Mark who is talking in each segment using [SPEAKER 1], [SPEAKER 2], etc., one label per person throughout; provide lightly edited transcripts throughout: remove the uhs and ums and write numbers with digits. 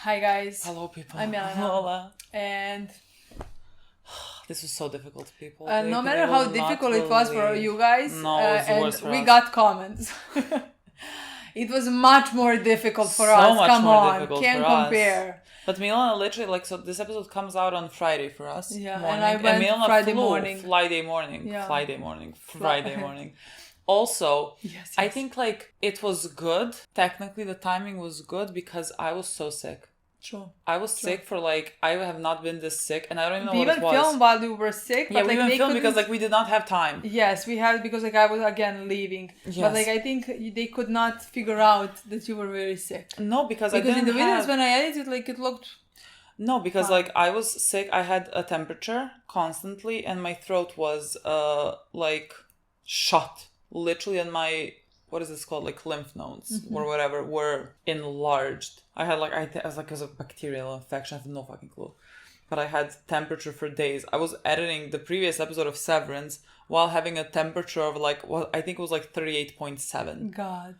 [SPEAKER 1] Hi guys.
[SPEAKER 2] Hello people.
[SPEAKER 1] I'm Milena.
[SPEAKER 2] Lola.
[SPEAKER 1] And
[SPEAKER 2] This was so difficult, people.
[SPEAKER 1] no matter how difficult it was for you guys,
[SPEAKER 2] it was worse for
[SPEAKER 1] we
[SPEAKER 2] us.
[SPEAKER 1] got comments. It was much more difficult for
[SPEAKER 2] So
[SPEAKER 1] us.
[SPEAKER 2] much
[SPEAKER 1] Come
[SPEAKER 2] more
[SPEAKER 1] on,
[SPEAKER 2] difficult
[SPEAKER 1] can't
[SPEAKER 2] for us.
[SPEAKER 1] compare.
[SPEAKER 2] But Milena literally, so this episode comes out on Friday for us.
[SPEAKER 1] Yeah,
[SPEAKER 2] morning,
[SPEAKER 1] and I went
[SPEAKER 2] Milena
[SPEAKER 1] Friday
[SPEAKER 2] flew
[SPEAKER 1] morning.
[SPEAKER 2] Friday morning.
[SPEAKER 1] Yeah.
[SPEAKER 2] Friday morning. Also,
[SPEAKER 1] Yes.
[SPEAKER 2] I think it was good. Technically, the timing was good because I was so sick.
[SPEAKER 1] True.
[SPEAKER 2] I was sick for I have not been this sick, and I don't even know
[SPEAKER 1] We
[SPEAKER 2] what it
[SPEAKER 1] even
[SPEAKER 2] was.
[SPEAKER 1] filmed while we were sick.
[SPEAKER 2] Yeah,
[SPEAKER 1] but
[SPEAKER 2] we even filmed because we did not have time.
[SPEAKER 1] Yes, we had because I was again leaving.
[SPEAKER 2] Yes.
[SPEAKER 1] But I think they could not figure out that you were very sick.
[SPEAKER 2] No, because I
[SPEAKER 1] Because
[SPEAKER 2] didn't
[SPEAKER 1] in the videos
[SPEAKER 2] have...
[SPEAKER 1] when I edited, it looked.
[SPEAKER 2] No, because
[SPEAKER 1] fine.
[SPEAKER 2] I was sick. I had a temperature constantly, and my throat was shut. Literally, and my what is this called? Lymph nodes or whatever were enlarged. I had I was it was a bacterial infection. I have no fucking clue. But I had temperature for days. I was editing the previous episode of Severance while having a temperature of what I think it was 38.7.
[SPEAKER 1] God.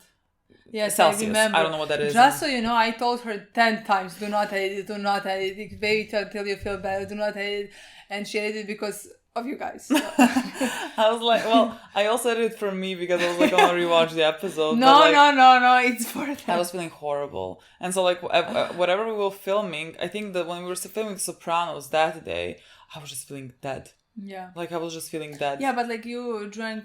[SPEAKER 1] Yes,
[SPEAKER 2] Celsius.
[SPEAKER 1] I remember.
[SPEAKER 2] I don't know what that is.
[SPEAKER 1] Just so you know, I told her 10 times, do not edit it. Wait until you feel better, do not edit it. And she edited because of you guys. So.
[SPEAKER 2] I was well, I also did it for me because I was gonna rewatch the episode.
[SPEAKER 1] No, it's for them.
[SPEAKER 2] I was feeling horrible. And so whatever we were filming, I think that when we were filming The Sopranos that day, I was just feeling dead.
[SPEAKER 1] Yeah.
[SPEAKER 2] I was just feeling dead.
[SPEAKER 1] Yeah, but you drank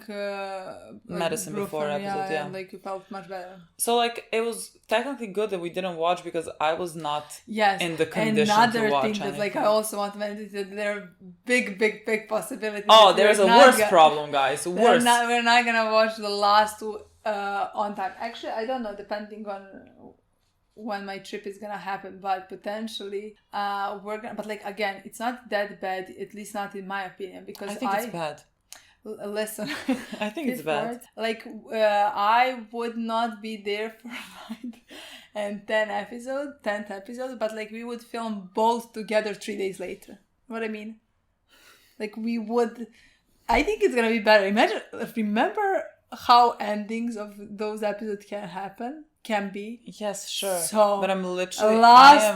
[SPEAKER 2] medicine before episode, yeah.
[SPEAKER 1] And you felt much better.
[SPEAKER 2] So it was technically good that we didn't watch because I was not in the condition
[SPEAKER 1] another
[SPEAKER 2] to watch
[SPEAKER 1] thing
[SPEAKER 2] anything.
[SPEAKER 1] that I also want to mention is that there are big possibilities.
[SPEAKER 2] Oh, there's a worse problem, guys. Worse.
[SPEAKER 1] We're not gonna watch the last two on time. Actually, I don't know, depending on when my trip is gonna happen, but potentially we're gonna, but again, it's not that bad, at least not in my opinion, because
[SPEAKER 2] I think it's bad.
[SPEAKER 1] Listen,
[SPEAKER 2] I think it's bad.
[SPEAKER 1] I would not be there for 9 and 10th episode, but we would film both together 3 days later. What I mean? We would, I think it's gonna be better. Remember how endings of those episodes can be.
[SPEAKER 2] Yes, sure.
[SPEAKER 1] So,
[SPEAKER 2] but I'm literally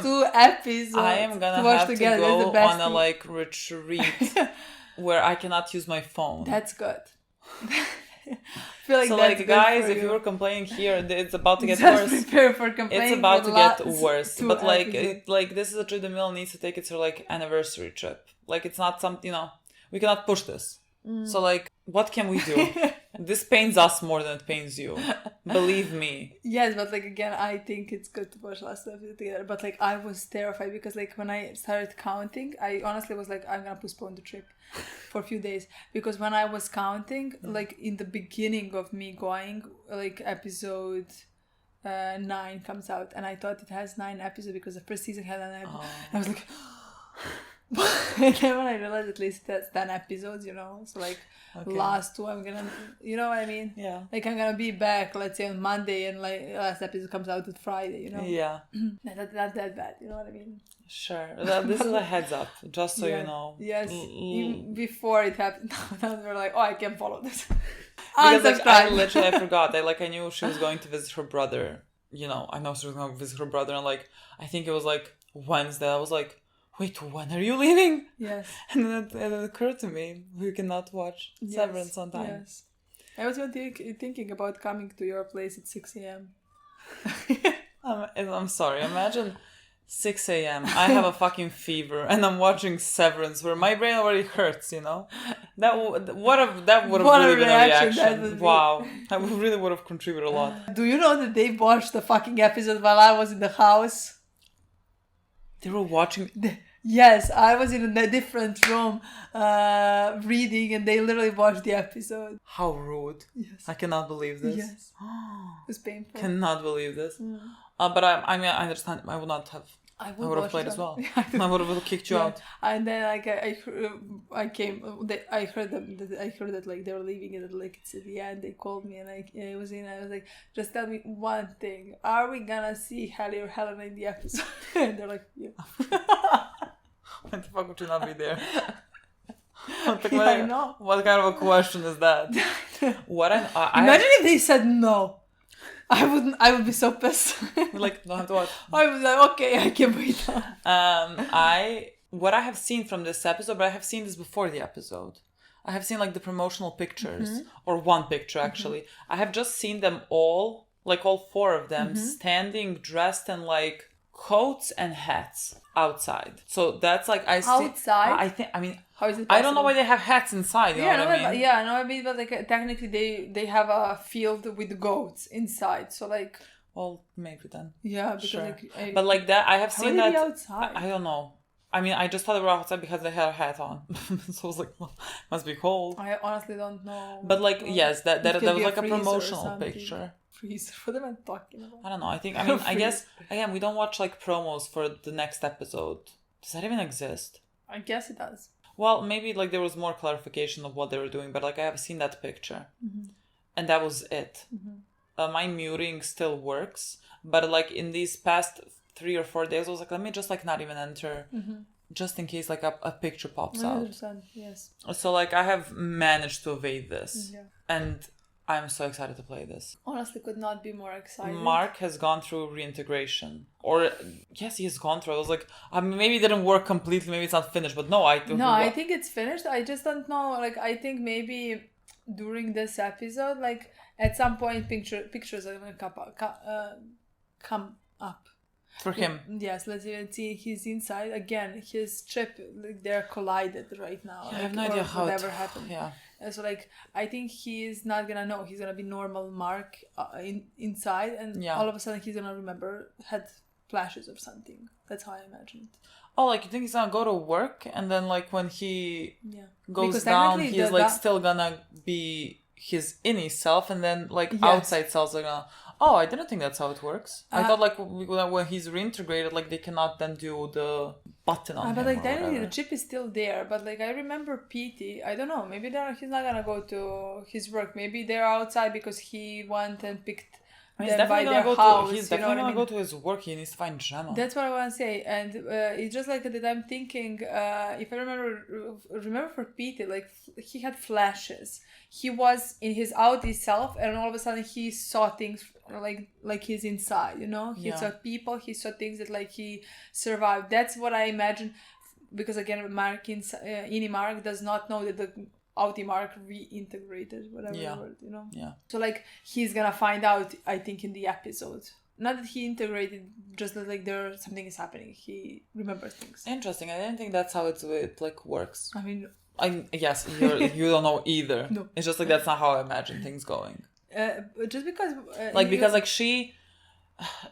[SPEAKER 1] two episodes.
[SPEAKER 2] I am gonna have to go on a retreat where I cannot use my phone.
[SPEAKER 1] That's good. I feel
[SPEAKER 2] so
[SPEAKER 1] that's
[SPEAKER 2] guys, if you were complaining here, it's about to get
[SPEAKER 1] just
[SPEAKER 2] worse.
[SPEAKER 1] Prepare for complaining.
[SPEAKER 2] It's about to get worse. But this is a trip that Mil needs to take. It's her anniversary trip. It's not something, we cannot push this. So what can we do? This pains us more than it pains you. Believe me.
[SPEAKER 1] Yes, but again, I think it's good to watch last episode together. But I was terrified because when I started counting, I honestly was I'm gonna postpone the trip for a few days, because when I was counting, in the beginning of me going, episode 9 comes out, and I thought it has 9 episodes because the first season had 9 episodes. Oh. I was and then when I realized at least that's 10 episodes, so okay. Last 2 I'm gonna, you know what I mean?
[SPEAKER 2] Yeah.
[SPEAKER 1] I'm gonna be back, let's say on Monday, and last episode comes out on Friday,
[SPEAKER 2] Yeah.
[SPEAKER 1] Not that bad, you know what I mean?
[SPEAKER 2] Sure. This is a heads up, just so you know.
[SPEAKER 1] Yes. Even before it happened, now we're oh, I can't follow this.
[SPEAKER 2] Because I forgot. I knew she was going to visit her brother. I know she was going to visit her brother, and I think it was Wednesday. I was wait, when are you leaving?
[SPEAKER 1] Yes.
[SPEAKER 2] And then it occurred to me, we cannot watch Severance on time.
[SPEAKER 1] Yes. I was thinking about coming to your place at 6 a.m.
[SPEAKER 2] I'm sorry, imagine 6 a.m. I have a fucking fever and I'm watching Severance where my brain already hurts, That would have really been a reaction. Wow. I really would have contributed a lot.
[SPEAKER 1] Do you know that they watched the fucking episode while I was in the house?
[SPEAKER 2] They were watching...
[SPEAKER 1] Yes, I was in a different room reading, and they literally watched the episode.
[SPEAKER 2] How rude.
[SPEAKER 1] Yes.
[SPEAKER 2] I cannot believe this.
[SPEAKER 1] Yes. It was painful.
[SPEAKER 2] Cannot believe this. But I understand. I would not have... I would have played as well. I would have kicked you out.
[SPEAKER 1] And then I heard that they were leaving, and it's at the end. They called me, and I was just tell me one thing: are we gonna see Hallie or Helena in the episode? And they're yeah.
[SPEAKER 2] When the fuck would you not be there?
[SPEAKER 1] I know.
[SPEAKER 2] What kind of a question is that?
[SPEAKER 1] Imagine if they said no. I would be so pissed.
[SPEAKER 2] Like, don't have to watch.
[SPEAKER 1] I was like, okay, I can wait.
[SPEAKER 2] What I have seen from this episode, but I have seen this before the episode. I have seen like the promotional pictures, or one picture actually. I have just seen them all, like all 4 of them, standing dressed in like coats and hats outside. So that's like
[SPEAKER 1] outside.
[SPEAKER 2] I mean,
[SPEAKER 1] how is it possible?
[SPEAKER 2] I don't know why they have hats inside. You know what I mean?
[SPEAKER 1] But like technically they have a field with goats inside. So like,
[SPEAKER 2] well, maybe then.
[SPEAKER 1] Yeah, because
[SPEAKER 2] sure.
[SPEAKER 1] like,
[SPEAKER 2] but like that, I have seen that
[SPEAKER 1] outside.
[SPEAKER 2] I don't know. I mean, I just thought they were outside because they had a hat on. So I was like, well, must be cold.
[SPEAKER 1] I honestly don't know.
[SPEAKER 2] But like, yes, that was like a promotional picture.
[SPEAKER 1] Freezer. What am I talking about?
[SPEAKER 2] I don't know. I mean, I guess, again, we don't watch like promos for the next episode. Does that even exist?
[SPEAKER 1] I guess it does.
[SPEAKER 2] Well, maybe like there was more clarification of what they were doing, but like I have seen that picture. And that was it. My muting still works. But like in these past 3 or 4 days, I was like, let me just like not even enter, just in case like a picture pops out.
[SPEAKER 1] 100%, yes.
[SPEAKER 2] So like I have managed to evade this, and I'm so excited to play this.
[SPEAKER 1] Honestly, could not be more excited.
[SPEAKER 2] Mark has gone through reintegration, or yes, he has gone through. I was like, maybe it didn't work completely, maybe it's not finished, but no, I
[SPEAKER 1] think it's finished. I just don't know. Like I think maybe during this episode, like at some point, pictures are gonna come up.
[SPEAKER 2] For him.
[SPEAKER 1] Yes, let's even see his inside. Again, his chip, like, they're collided right now.
[SPEAKER 2] Yeah, I have no idea how
[SPEAKER 1] whatever happened.
[SPEAKER 2] Yeah.
[SPEAKER 1] So like, I think he's not gonna know. He's gonna be normal Mark inside, and all of a sudden he's gonna remember, had flashes of something. That's how I imagine it.
[SPEAKER 2] Oh, like you think he's gonna go to work, and then like when he goes
[SPEAKER 1] because
[SPEAKER 2] down, he's like still gonna be his innie self, and then like outside selves are gonna. Oh, I didn't think that's how it works. I thought like when he's reintegrated, like they cannot then do the button on him.
[SPEAKER 1] But like technically the chip is still there. But like I remember PT, I don't know, maybe he's not gonna go to his work. Maybe they're outside because he went and picked them by their house.
[SPEAKER 2] He's definitely gonna go to his work. He needs to find Gemma.
[SPEAKER 1] That's what I want to say. And it's just like that I'm thinking, if I remember for PT, like he had flashes. He was in his outie self, and all of a sudden he saw things like he's inside, you know? He saw people, he saw things that like he survived. That's what I imagine, because again, Mark Innie Mark does not know that the outie Mark reintegrated, whatever word, you know?
[SPEAKER 2] Yeah.
[SPEAKER 1] So like he's gonna find out, I think, in the episode. Not that he integrated, just that like something is happening. He remembers things.
[SPEAKER 2] Interesting. I didn't think that's how it like works.
[SPEAKER 1] I mean,
[SPEAKER 2] yes, you don't know either.
[SPEAKER 1] No.
[SPEAKER 2] It's just like that's not how I imagine things going.
[SPEAKER 1] Just because
[SPEAKER 2] because like she,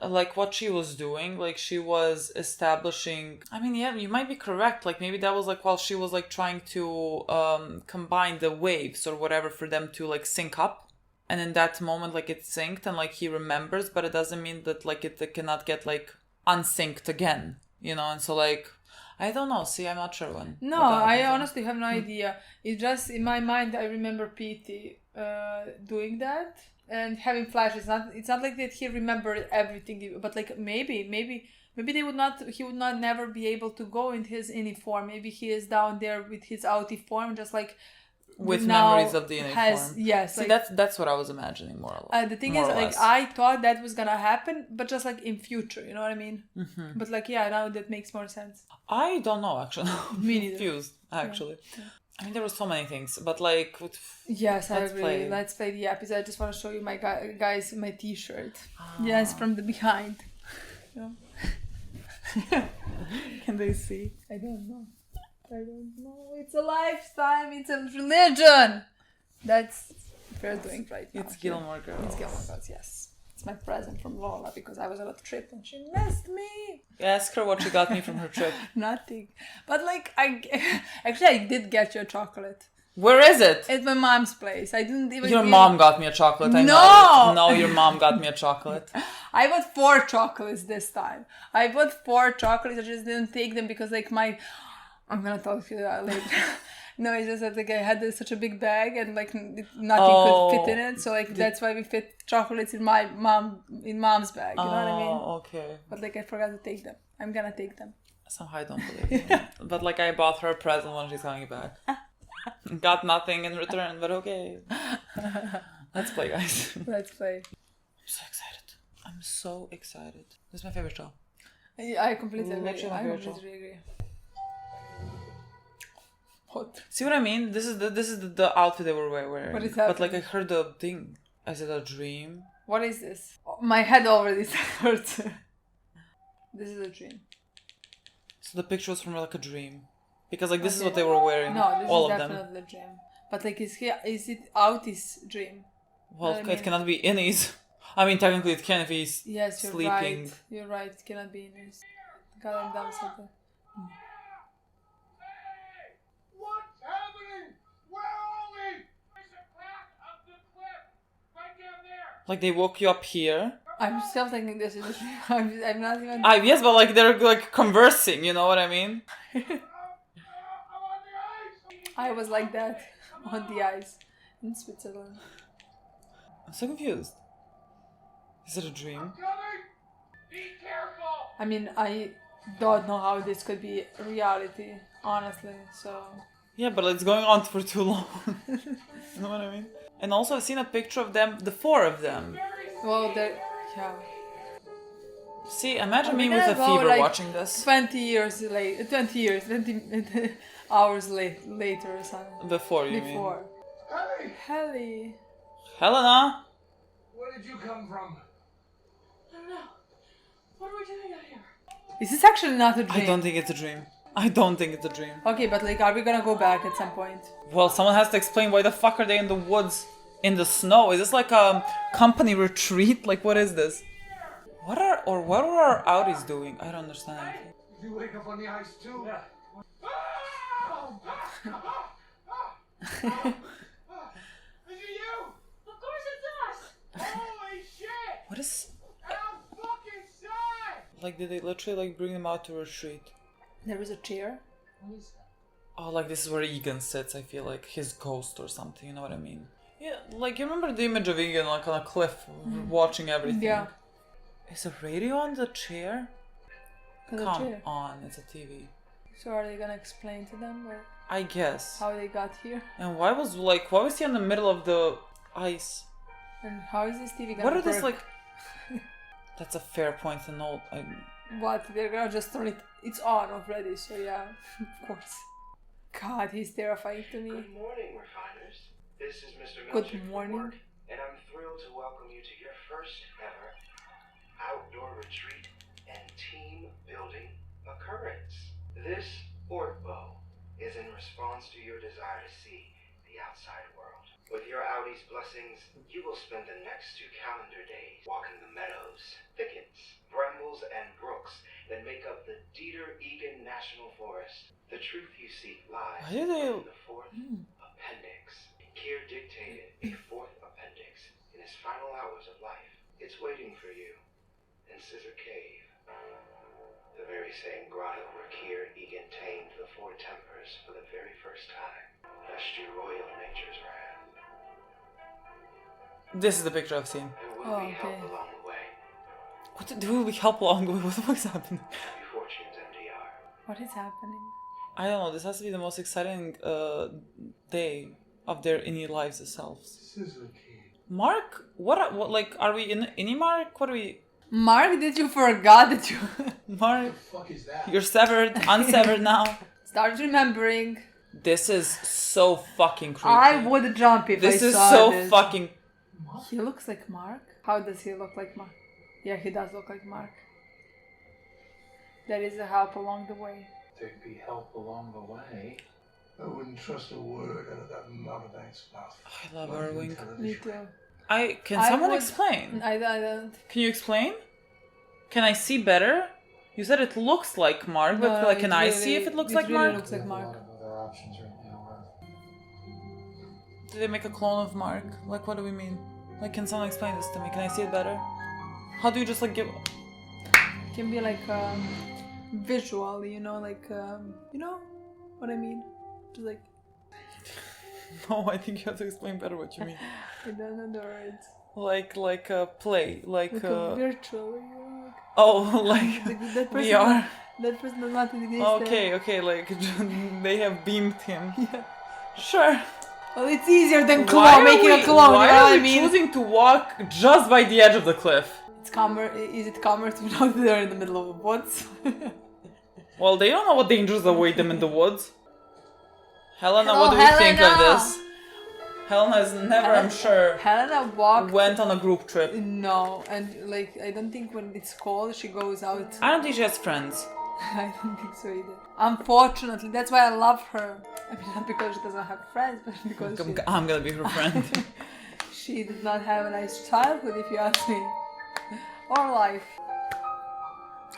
[SPEAKER 2] like what she was doing, like she was establishing. I mean, yeah, you might be correct. Like maybe that was like while she was like trying to combine the waves or whatever for them to like sync up, and in that moment like it synced and like he remembers, but it doesn't mean that like it cannot get like unsynced again, you know. And so like. I don't know. See, I'm not sure when.
[SPEAKER 1] No, I honestly have no idea. It's just in my mind. I remember PT doing that and having flashes. It's not like that he remembered everything, but like maybe they would not. He would not never be able to go in his innie form. Maybe he is down there with his outie form, just like.
[SPEAKER 2] With memories of the innie form.
[SPEAKER 1] Yes.
[SPEAKER 2] See, like, that's what I was imagining more or less.
[SPEAKER 1] The thing is, like, I thought that was gonna happen, but just like in future, you know what I mean? Mm-hmm. But like, now that makes more sense.
[SPEAKER 2] I don't know, actually.
[SPEAKER 1] Me neither.
[SPEAKER 2] Confused, actually. Yeah. I mean, there were so many things, but like...
[SPEAKER 1] Yes, I agree. Let's play the episode. I just want to show you my my t-shirt. Yes, from the behind. Yeah.
[SPEAKER 2] Can they see?
[SPEAKER 1] I don't know. It's a lifetime. It's a religion. That's what we're doing right now.
[SPEAKER 2] It's Gilmore Girls.
[SPEAKER 1] It's Gilmore Girls, yes. It's my present from Lola because I was on a trip and she missed me.
[SPEAKER 2] Ask her what she got me from her trip.
[SPEAKER 1] Nothing. But like, I did get you a chocolate.
[SPEAKER 2] Where is it?
[SPEAKER 1] At my mom's place. I didn't even...
[SPEAKER 2] Your mom got me a chocolate. I
[SPEAKER 1] know.
[SPEAKER 2] No, your mom got me a chocolate.
[SPEAKER 1] I bought 4 chocolates this time. I bought 4 chocolates. I just didn't take them because like I'm gonna talk to you later. No, it's just that like I had such a big bag and like nothing could fit in it, so like that's why we fit chocolates in mom's bag. You know what I mean?
[SPEAKER 2] Okay.
[SPEAKER 1] But like I forgot to take them. I'm gonna take them.
[SPEAKER 2] Somehow I don't believe you. But like I bought her a present when she's coming back. Got nothing in return, but okay. Let's play, guys.
[SPEAKER 1] Let's play.
[SPEAKER 2] so excited. I'm so excited. This is my favorite show.
[SPEAKER 1] Yeah, I completely agree.
[SPEAKER 2] Literally my
[SPEAKER 1] I
[SPEAKER 2] favorite
[SPEAKER 1] completely agree. What?
[SPEAKER 2] See what I mean? This is the outfit they were wearing.
[SPEAKER 1] What is
[SPEAKER 2] But like I
[SPEAKER 1] happening?
[SPEAKER 2] heard the thing. Is it a dream?
[SPEAKER 1] What is this? Oh, my head already hurts. This is a dream.
[SPEAKER 2] So the picture was from like a dream. Because like this is
[SPEAKER 1] Okay.
[SPEAKER 2] what they were wearing.
[SPEAKER 1] No, this
[SPEAKER 2] all
[SPEAKER 1] is
[SPEAKER 2] of them.
[SPEAKER 1] definitely a dream. But like, is it out his dream?
[SPEAKER 2] Well,
[SPEAKER 1] I
[SPEAKER 2] it
[SPEAKER 1] mean-
[SPEAKER 2] cannot be in his. I mean, technically it can if he's
[SPEAKER 1] Yes, you're
[SPEAKER 2] sleeping.
[SPEAKER 1] right. You're right. It cannot be in his. God, I'm dumb something.
[SPEAKER 3] What's happening? Where are we? There's a crack up the cliff. Right down there.
[SPEAKER 2] Like they woke you up here.
[SPEAKER 1] I'm still thinking this is a dream. I'm not even.
[SPEAKER 2] Yes, but like they're like conversing, you know what I mean?
[SPEAKER 3] I'm on the ice.
[SPEAKER 1] I was like that on the ice in Switzerland.
[SPEAKER 2] I'm so confused. Is it a dream?
[SPEAKER 3] Coming. Be careful.
[SPEAKER 1] I mean, I don't know how this could be reality, honestly. So
[SPEAKER 2] Yeah, but it's going on for too long. You know what I mean? And also I've seen a picture of them, the four of them.
[SPEAKER 1] well, there. Yeah.
[SPEAKER 2] See, imagine
[SPEAKER 1] Are
[SPEAKER 2] me
[SPEAKER 1] we
[SPEAKER 2] with a
[SPEAKER 1] gonna go,
[SPEAKER 2] fever
[SPEAKER 1] like,
[SPEAKER 2] watching this.
[SPEAKER 1] 20 hours later or something.
[SPEAKER 2] Before, you
[SPEAKER 1] Before.
[SPEAKER 3] Hey,
[SPEAKER 1] Helly.
[SPEAKER 2] mean. Helena!
[SPEAKER 3] where did you come from?
[SPEAKER 4] I don't know. What are we doing out here?
[SPEAKER 1] Is this actually not a dream?
[SPEAKER 2] I don't think it's a dream. I don't think it's a dream.
[SPEAKER 1] Okay, but like, are we gonna go back at some point?
[SPEAKER 2] Well, someone has to explain why the fuck are they in the woods in the snow? Is this like a company retreat? Like, what is this? What are our Audis doing? I don't understand anything.
[SPEAKER 3] Did you wake up on the ice too? Yeah. Is it you?
[SPEAKER 4] Of course it's us!
[SPEAKER 3] Holy shit!
[SPEAKER 2] What is...
[SPEAKER 3] I'm fucking sad!
[SPEAKER 2] Like, did they literally like bring them out to retreat?
[SPEAKER 1] There is a chair.
[SPEAKER 4] What is that?
[SPEAKER 2] Oh, like this is where Egan sits, I feel like. His ghost or something, you know what I mean? Yeah, like you remember the image of Egan like on a cliff watching everything?
[SPEAKER 1] Yeah.
[SPEAKER 2] Is a radio on the chair?
[SPEAKER 1] There's a
[SPEAKER 2] Come
[SPEAKER 1] chair.
[SPEAKER 2] on, it's a TV.
[SPEAKER 1] So are they gonna explain to them or
[SPEAKER 2] I guess.
[SPEAKER 1] how they got here?
[SPEAKER 2] And why was he in the middle of the ice?
[SPEAKER 1] And how is this TV gonna
[SPEAKER 2] What are
[SPEAKER 1] work?
[SPEAKER 2] this like? That's a fair point to note.
[SPEAKER 1] What? They're gonna just turn it... It's on already, so yeah. Of course. God, he's terrifying to me.
[SPEAKER 5] Good morning, refiners. This is Mr.
[SPEAKER 1] Good
[SPEAKER 5] Milchick from
[SPEAKER 1] morning.
[SPEAKER 5] work, and I'm thrilled to welcome you to your first ever outdoor retreat and team building occurrence. This Ortbo is in response to your desire to see the outside world. With your Audi's blessings, you will spend the next 2 calendar days walking the meadows, thickets, brambles, and brooks that make up the Dieter-Egan National Forest. The truth you seek lies
[SPEAKER 2] Why do they-
[SPEAKER 5] in the 4th appendix. Kier dictated a 4th appendix in his final hours of life. It's waiting for you in Scissor Cave, the very same grotto where Kier Egan tamed the 4 tempers for the very first time. Best you royal nature's wrath.
[SPEAKER 2] This is the picture I've seen.
[SPEAKER 5] There will
[SPEAKER 1] Oh,
[SPEAKER 5] be help
[SPEAKER 1] okay.
[SPEAKER 5] along the way.
[SPEAKER 2] Will we help along the way? What the fuck's happening?
[SPEAKER 5] Happy fortunes, MDR.
[SPEAKER 1] What is happening?
[SPEAKER 2] I don't know. This has to be the most exciting day of their any lives themselves.
[SPEAKER 3] Scissor Cave.
[SPEAKER 2] Mark, what? Like, are we in any Mark? What are we?
[SPEAKER 1] Mark, did you forgot that you...
[SPEAKER 2] Mark,
[SPEAKER 3] What the fuck is that?
[SPEAKER 2] you're severed, unsevered now.
[SPEAKER 1] Start remembering.
[SPEAKER 2] This is so fucking creepy.
[SPEAKER 1] I would jump if
[SPEAKER 2] This
[SPEAKER 1] I
[SPEAKER 2] is
[SPEAKER 1] saw
[SPEAKER 2] so
[SPEAKER 1] this.
[SPEAKER 2] fucking.
[SPEAKER 1] He looks like Mark? How does he look like Mark? Yeah, he does look like Mark. There is a help along the way.
[SPEAKER 6] There'd be help along the way.
[SPEAKER 3] I wouldn't trust a word out of that mountebank's mouth.
[SPEAKER 2] I love Irving.
[SPEAKER 1] Me too.
[SPEAKER 2] Can
[SPEAKER 1] I
[SPEAKER 2] someone
[SPEAKER 1] would-
[SPEAKER 2] explain?
[SPEAKER 1] I don't...
[SPEAKER 2] Can you explain? Can I see better? You said it looks like Mark, but
[SPEAKER 1] No,
[SPEAKER 2] like, can
[SPEAKER 1] it
[SPEAKER 2] I
[SPEAKER 1] really-
[SPEAKER 2] see if it looks
[SPEAKER 1] it
[SPEAKER 2] like
[SPEAKER 1] really
[SPEAKER 2] Mark?
[SPEAKER 1] looks like
[SPEAKER 6] We have
[SPEAKER 1] Mark.
[SPEAKER 6] a lot of other options right now.
[SPEAKER 2] Did they make a clone of Mark? Like, what do we mean? Like, can someone explain this to me? Can I see it better? How do you just like give?
[SPEAKER 1] It can be like visual, you know, like you know what I mean? Just like
[SPEAKER 2] No, I think you have to explain better what you mean.
[SPEAKER 1] I don't know the words.
[SPEAKER 2] Like a play, like
[SPEAKER 1] Like a virtual, you know, like
[SPEAKER 2] oh, like
[SPEAKER 1] that person.
[SPEAKER 2] VR.
[SPEAKER 1] That person does not exist.
[SPEAKER 2] Okay, like they have beamed him.
[SPEAKER 1] Yeah.
[SPEAKER 2] Sure.
[SPEAKER 1] Well, it's easier than
[SPEAKER 2] Why are
[SPEAKER 1] making
[SPEAKER 2] we,
[SPEAKER 1] a clone,
[SPEAKER 2] why
[SPEAKER 1] you know
[SPEAKER 2] are
[SPEAKER 1] what I
[SPEAKER 2] we
[SPEAKER 1] mean?
[SPEAKER 2] choosing to walk just by the edge of the cliff?
[SPEAKER 1] It's calmer. Is it calmer to know that they're in the middle of the woods?
[SPEAKER 2] Well, they don't know what dangers await them in the woods. Helena,
[SPEAKER 1] Hello,
[SPEAKER 2] what do you think of
[SPEAKER 1] Helena.
[SPEAKER 2] this? Helena has never, I'm sure,
[SPEAKER 1] Helena walked.
[SPEAKER 2] went on a group trip.
[SPEAKER 1] No, and like I don't think when it's cold she goes out.
[SPEAKER 2] I don't think she has friends.
[SPEAKER 1] I don't think so either. Unfortunately, that's why I love her. I mean, not because she doesn't have friends, but because
[SPEAKER 2] I'm gonna be her friend.
[SPEAKER 1] she did not have a nice childhood, if you ask me, or life.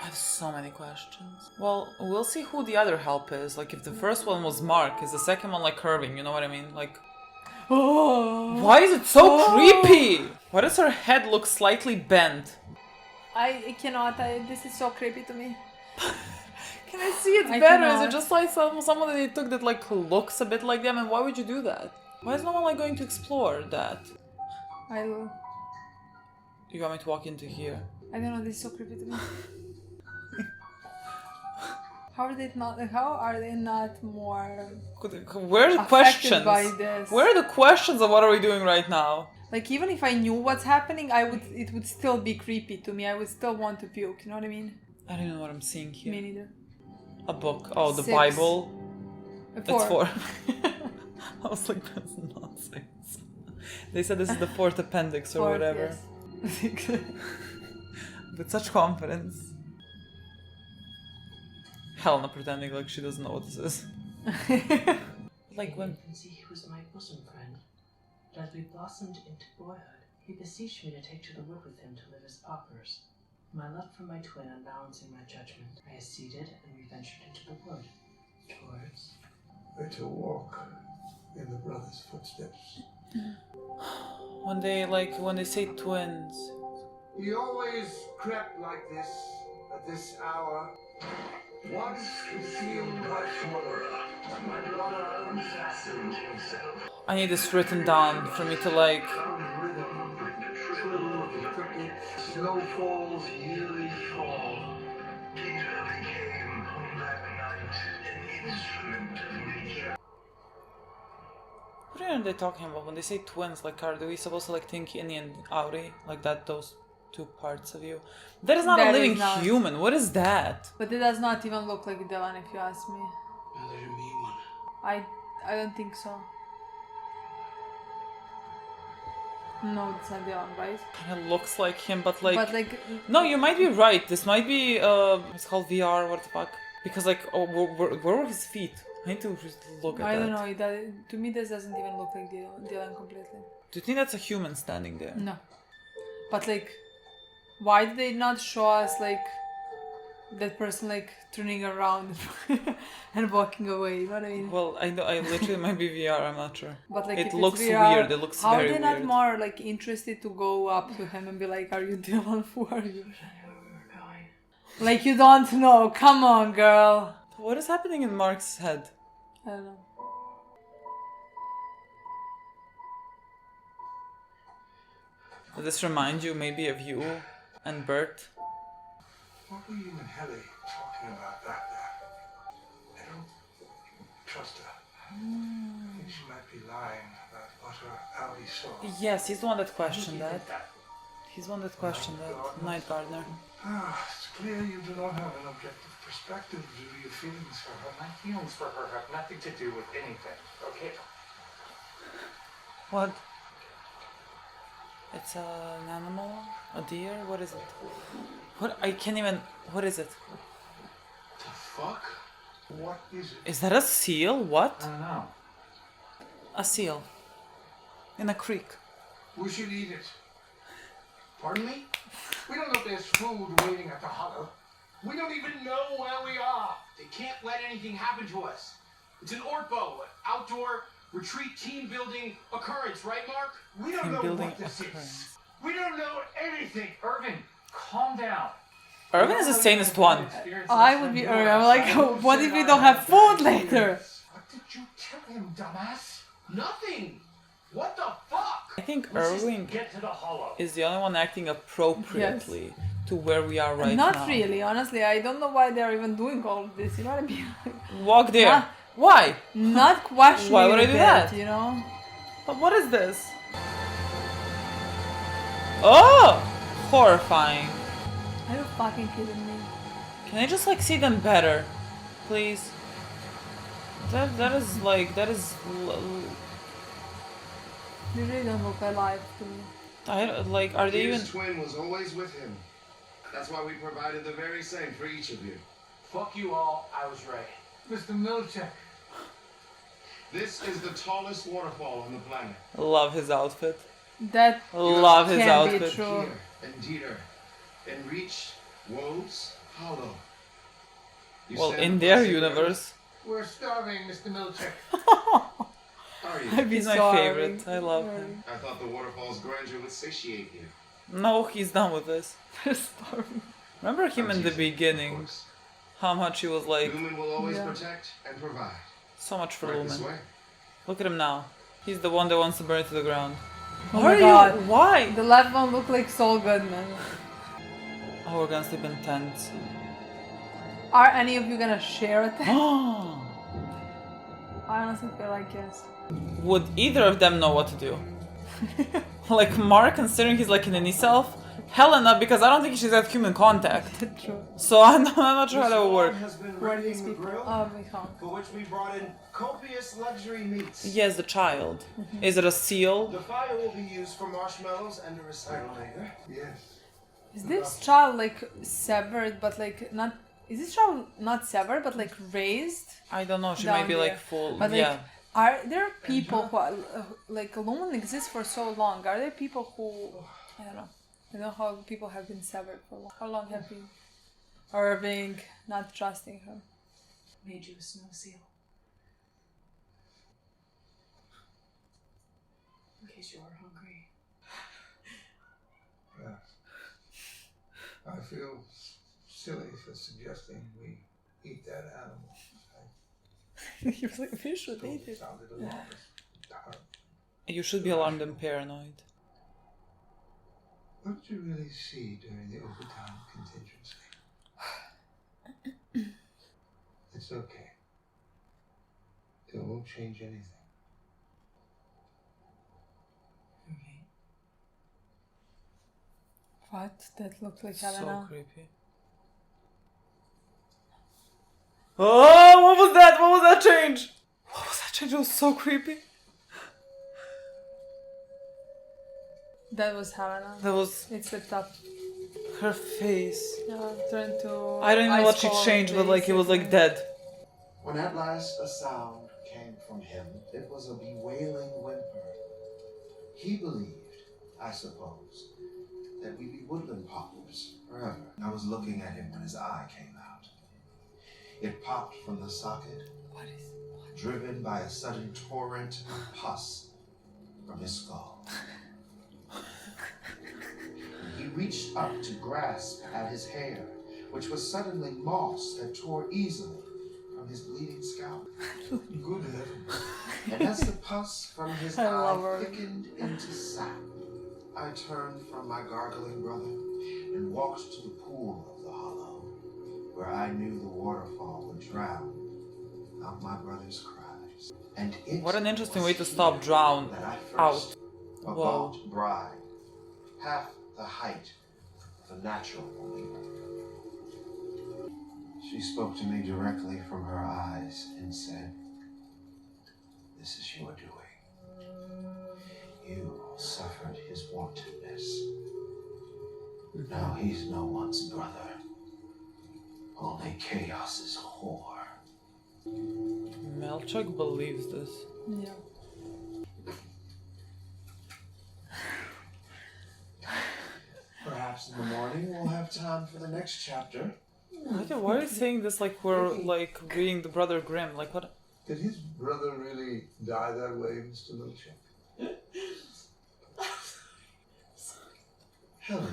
[SPEAKER 2] I have so many questions. Well, we'll see who the other help is. Like, if the first one was Mark, is the second one like Irving? You know what I mean? Like,
[SPEAKER 1] Oh,
[SPEAKER 2] why is it so creepy? Why does her head look slightly bent?
[SPEAKER 1] I cannot. This is so creepy to me.
[SPEAKER 2] Can I see it
[SPEAKER 1] I
[SPEAKER 2] better?
[SPEAKER 1] cannot.
[SPEAKER 2] Is it just like someone that they took that like looks a bit like them? And why would you do that? Why is no one like going to explore that?
[SPEAKER 1] I
[SPEAKER 2] You want me to walk into here?
[SPEAKER 1] don't know. This is so creepy to me. How are they not more
[SPEAKER 2] Where are the
[SPEAKER 1] affected
[SPEAKER 2] questions?
[SPEAKER 1] by this?
[SPEAKER 2] Where are the questions of what are we doing right now?
[SPEAKER 1] Like, even if I knew what's happening, it would still be creepy to me. I would still want to puke. You know what I mean?
[SPEAKER 2] I don't know what I'm seeing here.
[SPEAKER 1] Me neither.
[SPEAKER 2] A book. Oh, the
[SPEAKER 1] 6.
[SPEAKER 2] Bible. It's 4.
[SPEAKER 1] Four.
[SPEAKER 2] I was like, that's nonsense. They said this is the 4th appendix or
[SPEAKER 1] Fourth,
[SPEAKER 2] whatever.
[SPEAKER 1] yes.
[SPEAKER 2] With such confidence. Helena pretending like she doesn't know what this is. Like when...
[SPEAKER 7] infancy, he was my bosom friend. But as we blossomed into boyhood, he beseeched me to take to the wood with him to live as paupers. My love for my twin unbalancing my judgment, I acceded and we ventured into the wood. Towards...
[SPEAKER 6] We're to walk in the brother's footsteps.
[SPEAKER 2] When they say twins.
[SPEAKER 3] He always crept like this, at this hour. Once concealed by Flora, my brother unfastened himself.
[SPEAKER 2] I need this written down for me to like...
[SPEAKER 3] Rhythm, trill of the cricket, snowfall's yearly fall. Peter became, on that night, an instrument of nature.
[SPEAKER 2] What are they talking about when they say twins? Like, are we supposed to like think Inni and Auri? Like that, those two parts of you? That is not
[SPEAKER 1] That
[SPEAKER 2] a
[SPEAKER 1] is
[SPEAKER 2] living
[SPEAKER 1] not.
[SPEAKER 2] human. What is that?
[SPEAKER 1] But it does not even look like Dylan, if you ask me.
[SPEAKER 6] Neither do me one.
[SPEAKER 1] I don't think so. No, it's not Dylan, right?
[SPEAKER 2] Kind of looks like him, but like...
[SPEAKER 1] No,
[SPEAKER 2] No, you might be right. This might be, it's called VR, what the fuck? Because like, oh, where were his feet? I need to just look at
[SPEAKER 1] I
[SPEAKER 2] that.
[SPEAKER 1] don't know. To me, this doesn't even look like Dylan completely.
[SPEAKER 2] Do you think that's a human standing there?
[SPEAKER 1] No. But like, why did they not show us like that person like turning around and walking away? You know what I mean?
[SPEAKER 2] Well, I know, I literally might be VR, I'm not sure.
[SPEAKER 1] But like,
[SPEAKER 2] It
[SPEAKER 1] if
[SPEAKER 2] looks
[SPEAKER 1] it's VR,
[SPEAKER 2] weird, it looks
[SPEAKER 1] how
[SPEAKER 2] very
[SPEAKER 1] are they not
[SPEAKER 2] weird.
[SPEAKER 1] more like interested to go up to him and be like, "Are you Dylan? Who are you?"
[SPEAKER 7] I knew where we were going.
[SPEAKER 1] Like, you don't know. Come on, girl.
[SPEAKER 2] What is happening in Mark's head?
[SPEAKER 1] I don't know.
[SPEAKER 2] Does this remind you maybe of you and Bert?
[SPEAKER 3] What were you and Helly talking about that there? I don't trust her. I think she might be lying about what her Audi saw.
[SPEAKER 2] Yes, he's the one that questioned that. He's the one that questioned that. Night Gardener.
[SPEAKER 3] Ah, it's clear you do not have an objective perspective due to your feelings for her.
[SPEAKER 6] My feelings for her have nothing to do with anything, okay?
[SPEAKER 2] What? It's an animal? A deer? What is it? What? I can't even... What is it?
[SPEAKER 3] The fuck? What is it?
[SPEAKER 2] Is that a seal? What?
[SPEAKER 6] I don't know.
[SPEAKER 2] A seal. In a creek.
[SPEAKER 3] We should eat it. Pardon me? We don't know if there's food waiting at the hollow. We don't even know where we are.
[SPEAKER 8] They can't let anything happen to us. It's an Ortbo, outdoor retreat team building occurrence, right, Mark?
[SPEAKER 3] We don't
[SPEAKER 2] Team
[SPEAKER 3] know
[SPEAKER 2] building
[SPEAKER 3] what this
[SPEAKER 2] occurrence.
[SPEAKER 3] is. We don't know anything.
[SPEAKER 6] Irvin, calm down.
[SPEAKER 2] Irvin is the sanest one.
[SPEAKER 1] I would be Irvin. I'm like, what if we don't have food later?
[SPEAKER 3] What did you tell him, dumbass?
[SPEAKER 8] Nothing. What the fuck?
[SPEAKER 2] I think Irving
[SPEAKER 6] Get to the hollow.
[SPEAKER 2] is the only one acting appropriately to where we are right
[SPEAKER 1] Not
[SPEAKER 2] now.
[SPEAKER 1] really, honestly. I don't know why they're even doing all of this. You know what I mean?
[SPEAKER 2] Walk there.
[SPEAKER 1] Not-
[SPEAKER 2] Why?
[SPEAKER 1] Not questioning
[SPEAKER 2] Why would I
[SPEAKER 1] a
[SPEAKER 2] do
[SPEAKER 1] bit,
[SPEAKER 2] that?
[SPEAKER 1] you know?
[SPEAKER 2] But what is this? Oh! Horrifying.
[SPEAKER 1] Are you fucking kidding me?
[SPEAKER 2] Can I just like see them better? Please? That is like, that is...
[SPEAKER 1] They really don't look alive to me.
[SPEAKER 2] Like, are they even...
[SPEAKER 5] His twin was always with him. That's why we provided the very same for each of you.
[SPEAKER 8] Fuck you all, I was right.
[SPEAKER 6] Mr. Milchek.
[SPEAKER 5] This is the tallest waterfall on the planet.
[SPEAKER 2] Love his outfit.
[SPEAKER 1] That
[SPEAKER 2] Love his
[SPEAKER 1] can't be
[SPEAKER 2] outfit.
[SPEAKER 1] true.
[SPEAKER 5] Here and Dieter and reach Woes Hollow. You
[SPEAKER 2] Well,
[SPEAKER 5] stand
[SPEAKER 2] in
[SPEAKER 5] for
[SPEAKER 2] their
[SPEAKER 5] cigarette?
[SPEAKER 2] universe.
[SPEAKER 6] We're starving, Mr. Milchek.
[SPEAKER 5] Are you?
[SPEAKER 1] I'd be
[SPEAKER 2] He's my
[SPEAKER 1] sorry.
[SPEAKER 2] favorite. I love him.
[SPEAKER 5] I thought the waterfall's grandeur would satiate you.
[SPEAKER 2] No, he's done with this.
[SPEAKER 1] They're starving.
[SPEAKER 2] Remember him in the
[SPEAKER 5] Of
[SPEAKER 2] beginning?
[SPEAKER 5] course.
[SPEAKER 2] How much he was like,
[SPEAKER 5] Lumen will always
[SPEAKER 1] Yeah.
[SPEAKER 5] protect and provide.
[SPEAKER 2] so much for
[SPEAKER 5] Right this
[SPEAKER 2] Lumen.
[SPEAKER 5] way.
[SPEAKER 2] Look at him now. He's the one that wants to burn it to the ground.
[SPEAKER 1] Oh
[SPEAKER 2] Why
[SPEAKER 1] my
[SPEAKER 2] are
[SPEAKER 1] God.
[SPEAKER 2] you? Why?
[SPEAKER 1] The left one looked like Saul Goodman.
[SPEAKER 2] Oh, we're gonna sleep in tents.
[SPEAKER 1] Are any of you gonna share a tent?
[SPEAKER 2] Oh.
[SPEAKER 1] I honestly feel like yes.
[SPEAKER 2] Would either of them know what to do? Like Mark, considering he's like an incel. Helena, because I don't think she's had human contact.
[SPEAKER 1] True.
[SPEAKER 2] So I'm not sure how that would work.
[SPEAKER 5] Has been
[SPEAKER 1] Who are these
[SPEAKER 5] rigging the
[SPEAKER 1] people?
[SPEAKER 5] grill,
[SPEAKER 1] Oh, we can't.
[SPEAKER 5] for which we brought in copious luxury meats.
[SPEAKER 2] Yes, the child. Is it a seal?
[SPEAKER 5] The fire will be used for marshmallows and a recyclator.
[SPEAKER 6] Yes.
[SPEAKER 1] Is this child like severed, but like not? Is this child not severed, but like raised?
[SPEAKER 2] I don't know. She
[SPEAKER 1] Down
[SPEAKER 2] might be like
[SPEAKER 1] there.
[SPEAKER 2] full.
[SPEAKER 1] But like,
[SPEAKER 2] yeah.
[SPEAKER 1] are there people who are, like Lumen exists for so long? Are there people who I don't know? I don't know how people have been severed for long. How long have been, or being not trusting her?
[SPEAKER 7] Made you a snow seal. In case you are hungry.
[SPEAKER 6] I feel silly for suggesting we eat that animal.
[SPEAKER 1] He was like, we should eat it.
[SPEAKER 6] Sounded alarmist.
[SPEAKER 2] You should be alarmed and paranoid.
[SPEAKER 6] What did you really see during the overtime contingency? It's okay. It won't change anything.
[SPEAKER 1] What? That looked like
[SPEAKER 2] So
[SPEAKER 1] Helena.
[SPEAKER 2] creepy. Oh, what was that? What was that change? What was that change? It was so creepy.
[SPEAKER 1] That was Helena.
[SPEAKER 2] That was
[SPEAKER 1] It slipped up.
[SPEAKER 2] her face.
[SPEAKER 1] Yeah, turned to.
[SPEAKER 2] I don't even know what she
[SPEAKER 1] ice cold
[SPEAKER 2] changed, but like it was like
[SPEAKER 1] basically.
[SPEAKER 2] dead.
[SPEAKER 5] When at last a sound came from him, it was a bewailing whimper. He believed, I suppose, that we'd be woodland poplars forever. I was looking at him when his eye came out. It popped from the socket,
[SPEAKER 1] What is?
[SPEAKER 5] driven by a sudden torrent of pus from his skull. He reached up to grasp at his hair, which was suddenly moss that tore easily from his bleeding scalp.
[SPEAKER 6] Good heavens.
[SPEAKER 5] And as the pus from his
[SPEAKER 1] I love
[SPEAKER 5] eye
[SPEAKER 1] her.
[SPEAKER 5] thickened into sap, I turned from my gargling brother and walked to the pool of the hollow, where I knew the waterfall would drown out my brother's cries. And it
[SPEAKER 2] What an interesting way to
[SPEAKER 5] was
[SPEAKER 2] stop
[SPEAKER 5] here
[SPEAKER 2] drown
[SPEAKER 5] that I
[SPEAKER 2] out.
[SPEAKER 5] first a
[SPEAKER 2] Whoa.
[SPEAKER 5] gaunt bride, half the height of a natural woman. She spoke to me directly from her eyes and said, "This is your doing. You suffered his wantonness. Now he's no one's brother, only chaos's whore."
[SPEAKER 2] Melchuk believes this.
[SPEAKER 1] Yeah.
[SPEAKER 5] Perhaps in the morning we'll have time for the next chapter.
[SPEAKER 2] Why are you saying this like we're like reading the Brother Grimm? Like what?
[SPEAKER 6] Did his brother really die that way, Mr. Milchek?
[SPEAKER 5] Helly,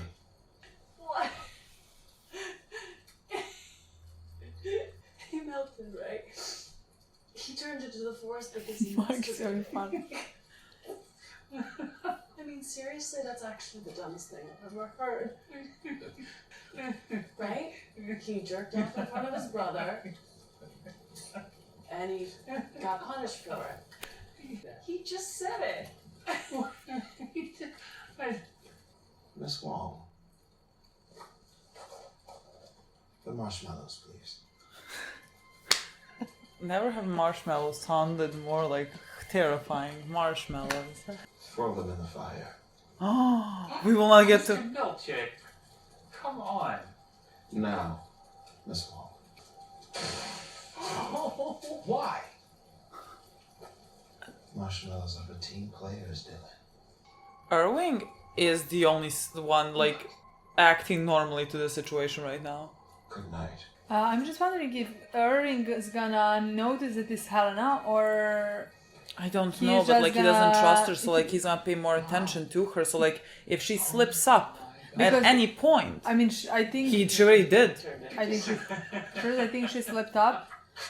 [SPEAKER 7] What? He melted, right? He turned into the forest because he
[SPEAKER 1] Mark's
[SPEAKER 7] must have-
[SPEAKER 1] very fun.
[SPEAKER 7] I mean, seriously, that's actually the dumbest thing I've ever heard. Right? He jerked off in front of his brother, and he got punished for it. He just said it.
[SPEAKER 9] Miss Wong. The marshmallows, please.
[SPEAKER 2] Never have marshmallows sounded more like terrifying. Marshmallows.
[SPEAKER 9] Throw them in the fire.
[SPEAKER 2] Oh, we will not get to.
[SPEAKER 10] Mr. Milchick, come on.
[SPEAKER 9] Now, Miss Wong.
[SPEAKER 10] Why?
[SPEAKER 9] Marshmallows are for team players, Dylan.
[SPEAKER 2] Irving is the only one like acting normally to the situation right now.
[SPEAKER 9] Good night.
[SPEAKER 1] I'm just wondering if Irving is gonna notice that it's Helena, or
[SPEAKER 2] I don't
[SPEAKER 1] he's
[SPEAKER 2] know, but
[SPEAKER 1] just
[SPEAKER 2] like he doesn't
[SPEAKER 1] gonna-
[SPEAKER 2] trust her, so like he's gonna pay more attention to her. So like if she slips up
[SPEAKER 1] Because-
[SPEAKER 2] at any point,
[SPEAKER 1] I mean, I think
[SPEAKER 2] she already did.
[SPEAKER 1] I think she first. I think she slipped up.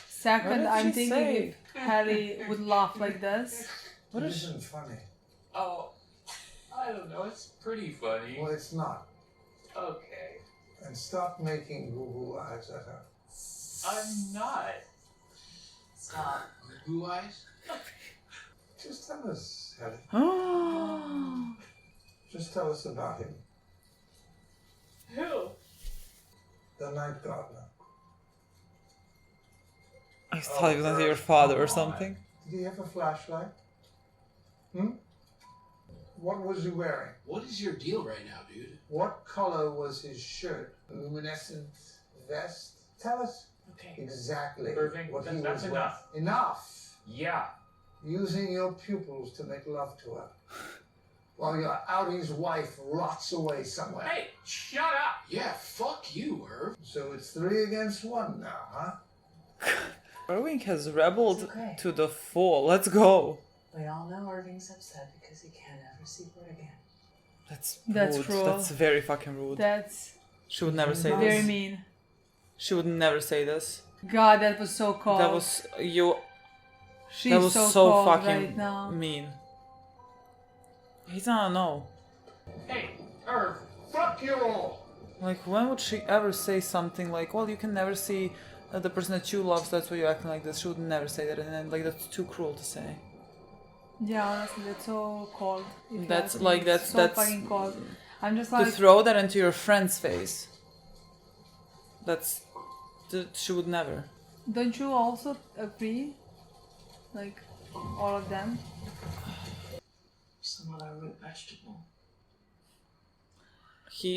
[SPEAKER 1] Second,
[SPEAKER 2] What did
[SPEAKER 1] I'm
[SPEAKER 2] she
[SPEAKER 1] thinking
[SPEAKER 2] say?
[SPEAKER 1] if Harry would laugh like this.
[SPEAKER 6] It isn't funny.
[SPEAKER 10] Oh, I don't know. It's pretty funny.
[SPEAKER 6] Well, it's not.
[SPEAKER 10] Okay.
[SPEAKER 6] And stop making goo-goo eyes at her.
[SPEAKER 10] I'm not.
[SPEAKER 7] Stop.
[SPEAKER 8] Blue eyes?
[SPEAKER 6] Just tell us, Harry.
[SPEAKER 2] Oh,
[SPEAKER 6] Just tell us about him.
[SPEAKER 10] Who?
[SPEAKER 6] The night gardener.
[SPEAKER 2] I thought he was gonna say your father or something.
[SPEAKER 6] Did he have a flashlight? What was he wearing?
[SPEAKER 8] What is your deal right now, dude?
[SPEAKER 6] What color was his shirt? Luminescent vest? Tell us
[SPEAKER 10] Okay.
[SPEAKER 6] exactly
[SPEAKER 10] Irving,
[SPEAKER 6] what he
[SPEAKER 10] that's
[SPEAKER 6] was
[SPEAKER 10] enough.
[SPEAKER 6] wearing. Enough!
[SPEAKER 10] Yeah.
[SPEAKER 6] Using your pupils to make love to her. While your outing's wife rots away somewhere.
[SPEAKER 10] Hey, shut up.
[SPEAKER 8] Yeah, fuck you, Irv.
[SPEAKER 6] So it's 3 against 1 now, huh?
[SPEAKER 2] Irving has rebelled
[SPEAKER 7] It's okay.
[SPEAKER 2] to the full. Let's go.
[SPEAKER 7] We all know Irving's upset because he can't ever see her again.
[SPEAKER 2] That's rude.
[SPEAKER 1] That's cruel.
[SPEAKER 2] That's very fucking rude.
[SPEAKER 1] That's
[SPEAKER 2] She would never say
[SPEAKER 1] very
[SPEAKER 2] this.
[SPEAKER 1] mean.
[SPEAKER 2] She would never say this.
[SPEAKER 1] God, that was so cold.
[SPEAKER 2] That was you.
[SPEAKER 1] She's
[SPEAKER 2] That was
[SPEAKER 1] so,
[SPEAKER 2] so
[SPEAKER 1] cold
[SPEAKER 2] fucking
[SPEAKER 1] right now.
[SPEAKER 2] mean. He's gonna know.
[SPEAKER 10] Hey, Irv.
[SPEAKER 8] Fuck you all!
[SPEAKER 2] Like, when would she ever say something like, well, you can never see the person that you love, so that's why you're acting like this? She would never say that, and then, like, that's too cruel to say.
[SPEAKER 1] Yeah, honestly, that's so cold. if you
[SPEAKER 2] That's
[SPEAKER 1] ask me.
[SPEAKER 2] like,
[SPEAKER 1] It's so
[SPEAKER 2] that's
[SPEAKER 1] fucking cold. I'm just
[SPEAKER 2] to
[SPEAKER 1] like,
[SPEAKER 2] throw that into your friend's face. She would never.
[SPEAKER 1] don't you also agree? Like, all of them?
[SPEAKER 7] Somewhat a root vegetable.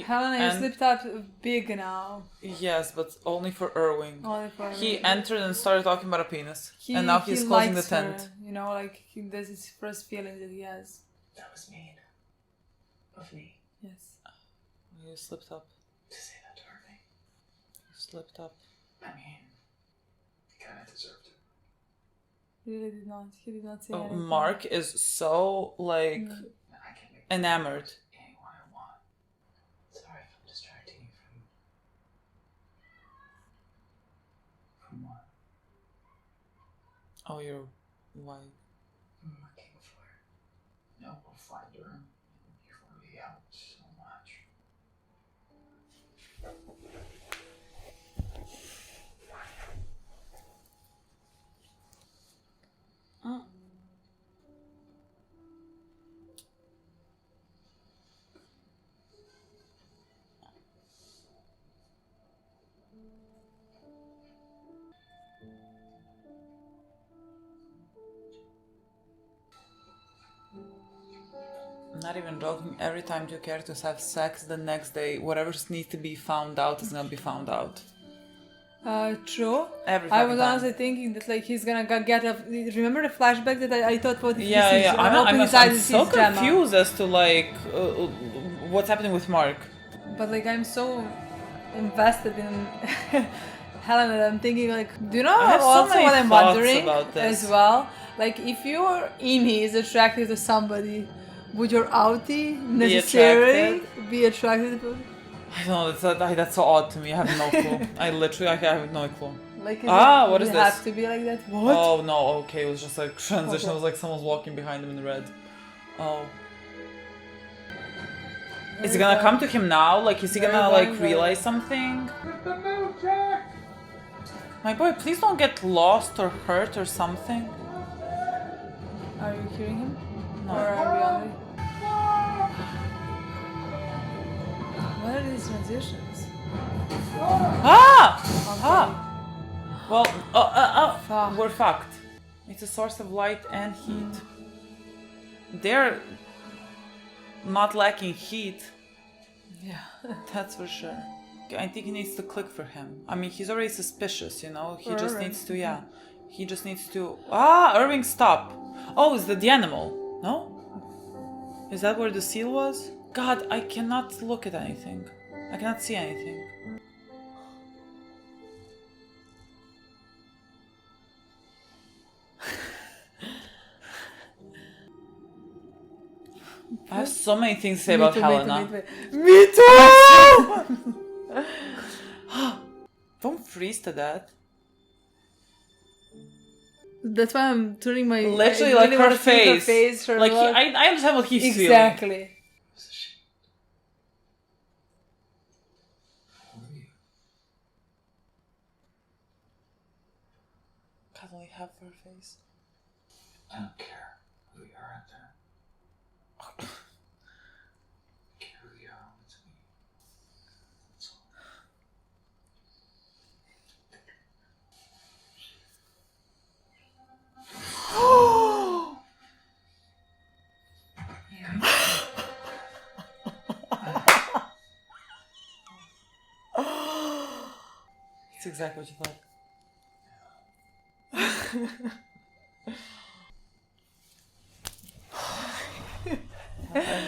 [SPEAKER 1] Helena, you
[SPEAKER 2] and-
[SPEAKER 1] slipped up big now.
[SPEAKER 2] Yes, but only for Irving.
[SPEAKER 1] Only for
[SPEAKER 2] He entered and started talking about a penis,
[SPEAKER 1] He-
[SPEAKER 2] and now
[SPEAKER 1] he
[SPEAKER 2] he's closing the
[SPEAKER 1] likes
[SPEAKER 2] tent.
[SPEAKER 1] her, you know, like, this is first feeling that he has.
[SPEAKER 7] That was mean. Of me.
[SPEAKER 1] Yes.
[SPEAKER 2] You slipped up.
[SPEAKER 7] To say that to Irving.
[SPEAKER 2] You slipped up.
[SPEAKER 10] I mean, you kind of deserved it.
[SPEAKER 1] Really did not. He did not say
[SPEAKER 2] Oh,
[SPEAKER 1] anything.
[SPEAKER 2] Mark is so like
[SPEAKER 1] Mm.
[SPEAKER 10] I can make
[SPEAKER 2] enamored.
[SPEAKER 10] anyone I want.
[SPEAKER 7] Sorry if I'm distracting you
[SPEAKER 10] From what?
[SPEAKER 2] Oh, your wife.
[SPEAKER 7] I'm looking for.
[SPEAKER 10] No, we'll find her. You've already helped so much.
[SPEAKER 2] I'm not even joking. Every time two characters have sex, the next day, whatever needs to be found out is gonna be found out.
[SPEAKER 1] True.
[SPEAKER 2] Every
[SPEAKER 1] I
[SPEAKER 2] fucking
[SPEAKER 1] was
[SPEAKER 2] time.
[SPEAKER 1] honestly thinking that like he's gonna get a. Remember the flashback that I thought what if
[SPEAKER 2] Yeah,
[SPEAKER 1] he sees,
[SPEAKER 2] yeah.
[SPEAKER 1] I hope he
[SPEAKER 2] I'm
[SPEAKER 1] decides
[SPEAKER 2] so
[SPEAKER 1] to see Gemma.
[SPEAKER 2] confused as to like what's happening with Mark.
[SPEAKER 1] But like I'm so invested in Helena that I'm thinking like, do you know
[SPEAKER 2] I have so
[SPEAKER 1] also
[SPEAKER 2] many
[SPEAKER 1] what I'm
[SPEAKER 2] thoughts
[SPEAKER 1] wondering
[SPEAKER 2] about this.
[SPEAKER 1] as well? Like if your innie is attracted to somebody, would your outie necessarily be attracted to?
[SPEAKER 2] I don't know. That's so odd to me. I have no clue. I have no clue.
[SPEAKER 1] Like
[SPEAKER 2] What is
[SPEAKER 1] it
[SPEAKER 2] this?
[SPEAKER 1] have to be like that? What?
[SPEAKER 2] Oh no. Okay, it was just like transition.
[SPEAKER 1] Okay.
[SPEAKER 2] It was like someone's walking behind him in red. Oh. Is he gonna come to him now? Like, is he
[SPEAKER 1] Where
[SPEAKER 2] gonna
[SPEAKER 1] are you
[SPEAKER 2] like
[SPEAKER 1] going,
[SPEAKER 2] realize something? My boy, please don't get lost or hurt or something.
[SPEAKER 1] Are you hearing him? Or really? What are these transitions?
[SPEAKER 2] Ah!
[SPEAKER 1] Okay.
[SPEAKER 2] Ah! Well,
[SPEAKER 1] Fuck.
[SPEAKER 2] we're fucked. It's a source of light and heat. They're not lacking heat.
[SPEAKER 1] Yeah.
[SPEAKER 2] That's for sure. I think he needs to click for him. I mean, he's already suspicious, you know? He just
[SPEAKER 1] Irving.
[SPEAKER 2] needs to, yeah. He just needs to... Ah! Irving, stop! Oh, is that the animal? No? Is that where the seal was? God, I cannot look at anything. I cannot see anything. I have so many things to say about Helena.
[SPEAKER 1] Me too!
[SPEAKER 2] Don't freeze to that.
[SPEAKER 1] That's why I'm turning my...
[SPEAKER 2] Literally,
[SPEAKER 1] I
[SPEAKER 2] like
[SPEAKER 1] really
[SPEAKER 2] her
[SPEAKER 1] wanna see
[SPEAKER 2] face.
[SPEAKER 1] her
[SPEAKER 2] Like,
[SPEAKER 1] look.
[SPEAKER 2] I understand what he's feeling.
[SPEAKER 1] Exactly.
[SPEAKER 2] God, only half her face.
[SPEAKER 10] I don't care who you are out there. I care who you are with me. That's all.
[SPEAKER 2] It's exactly what you thought.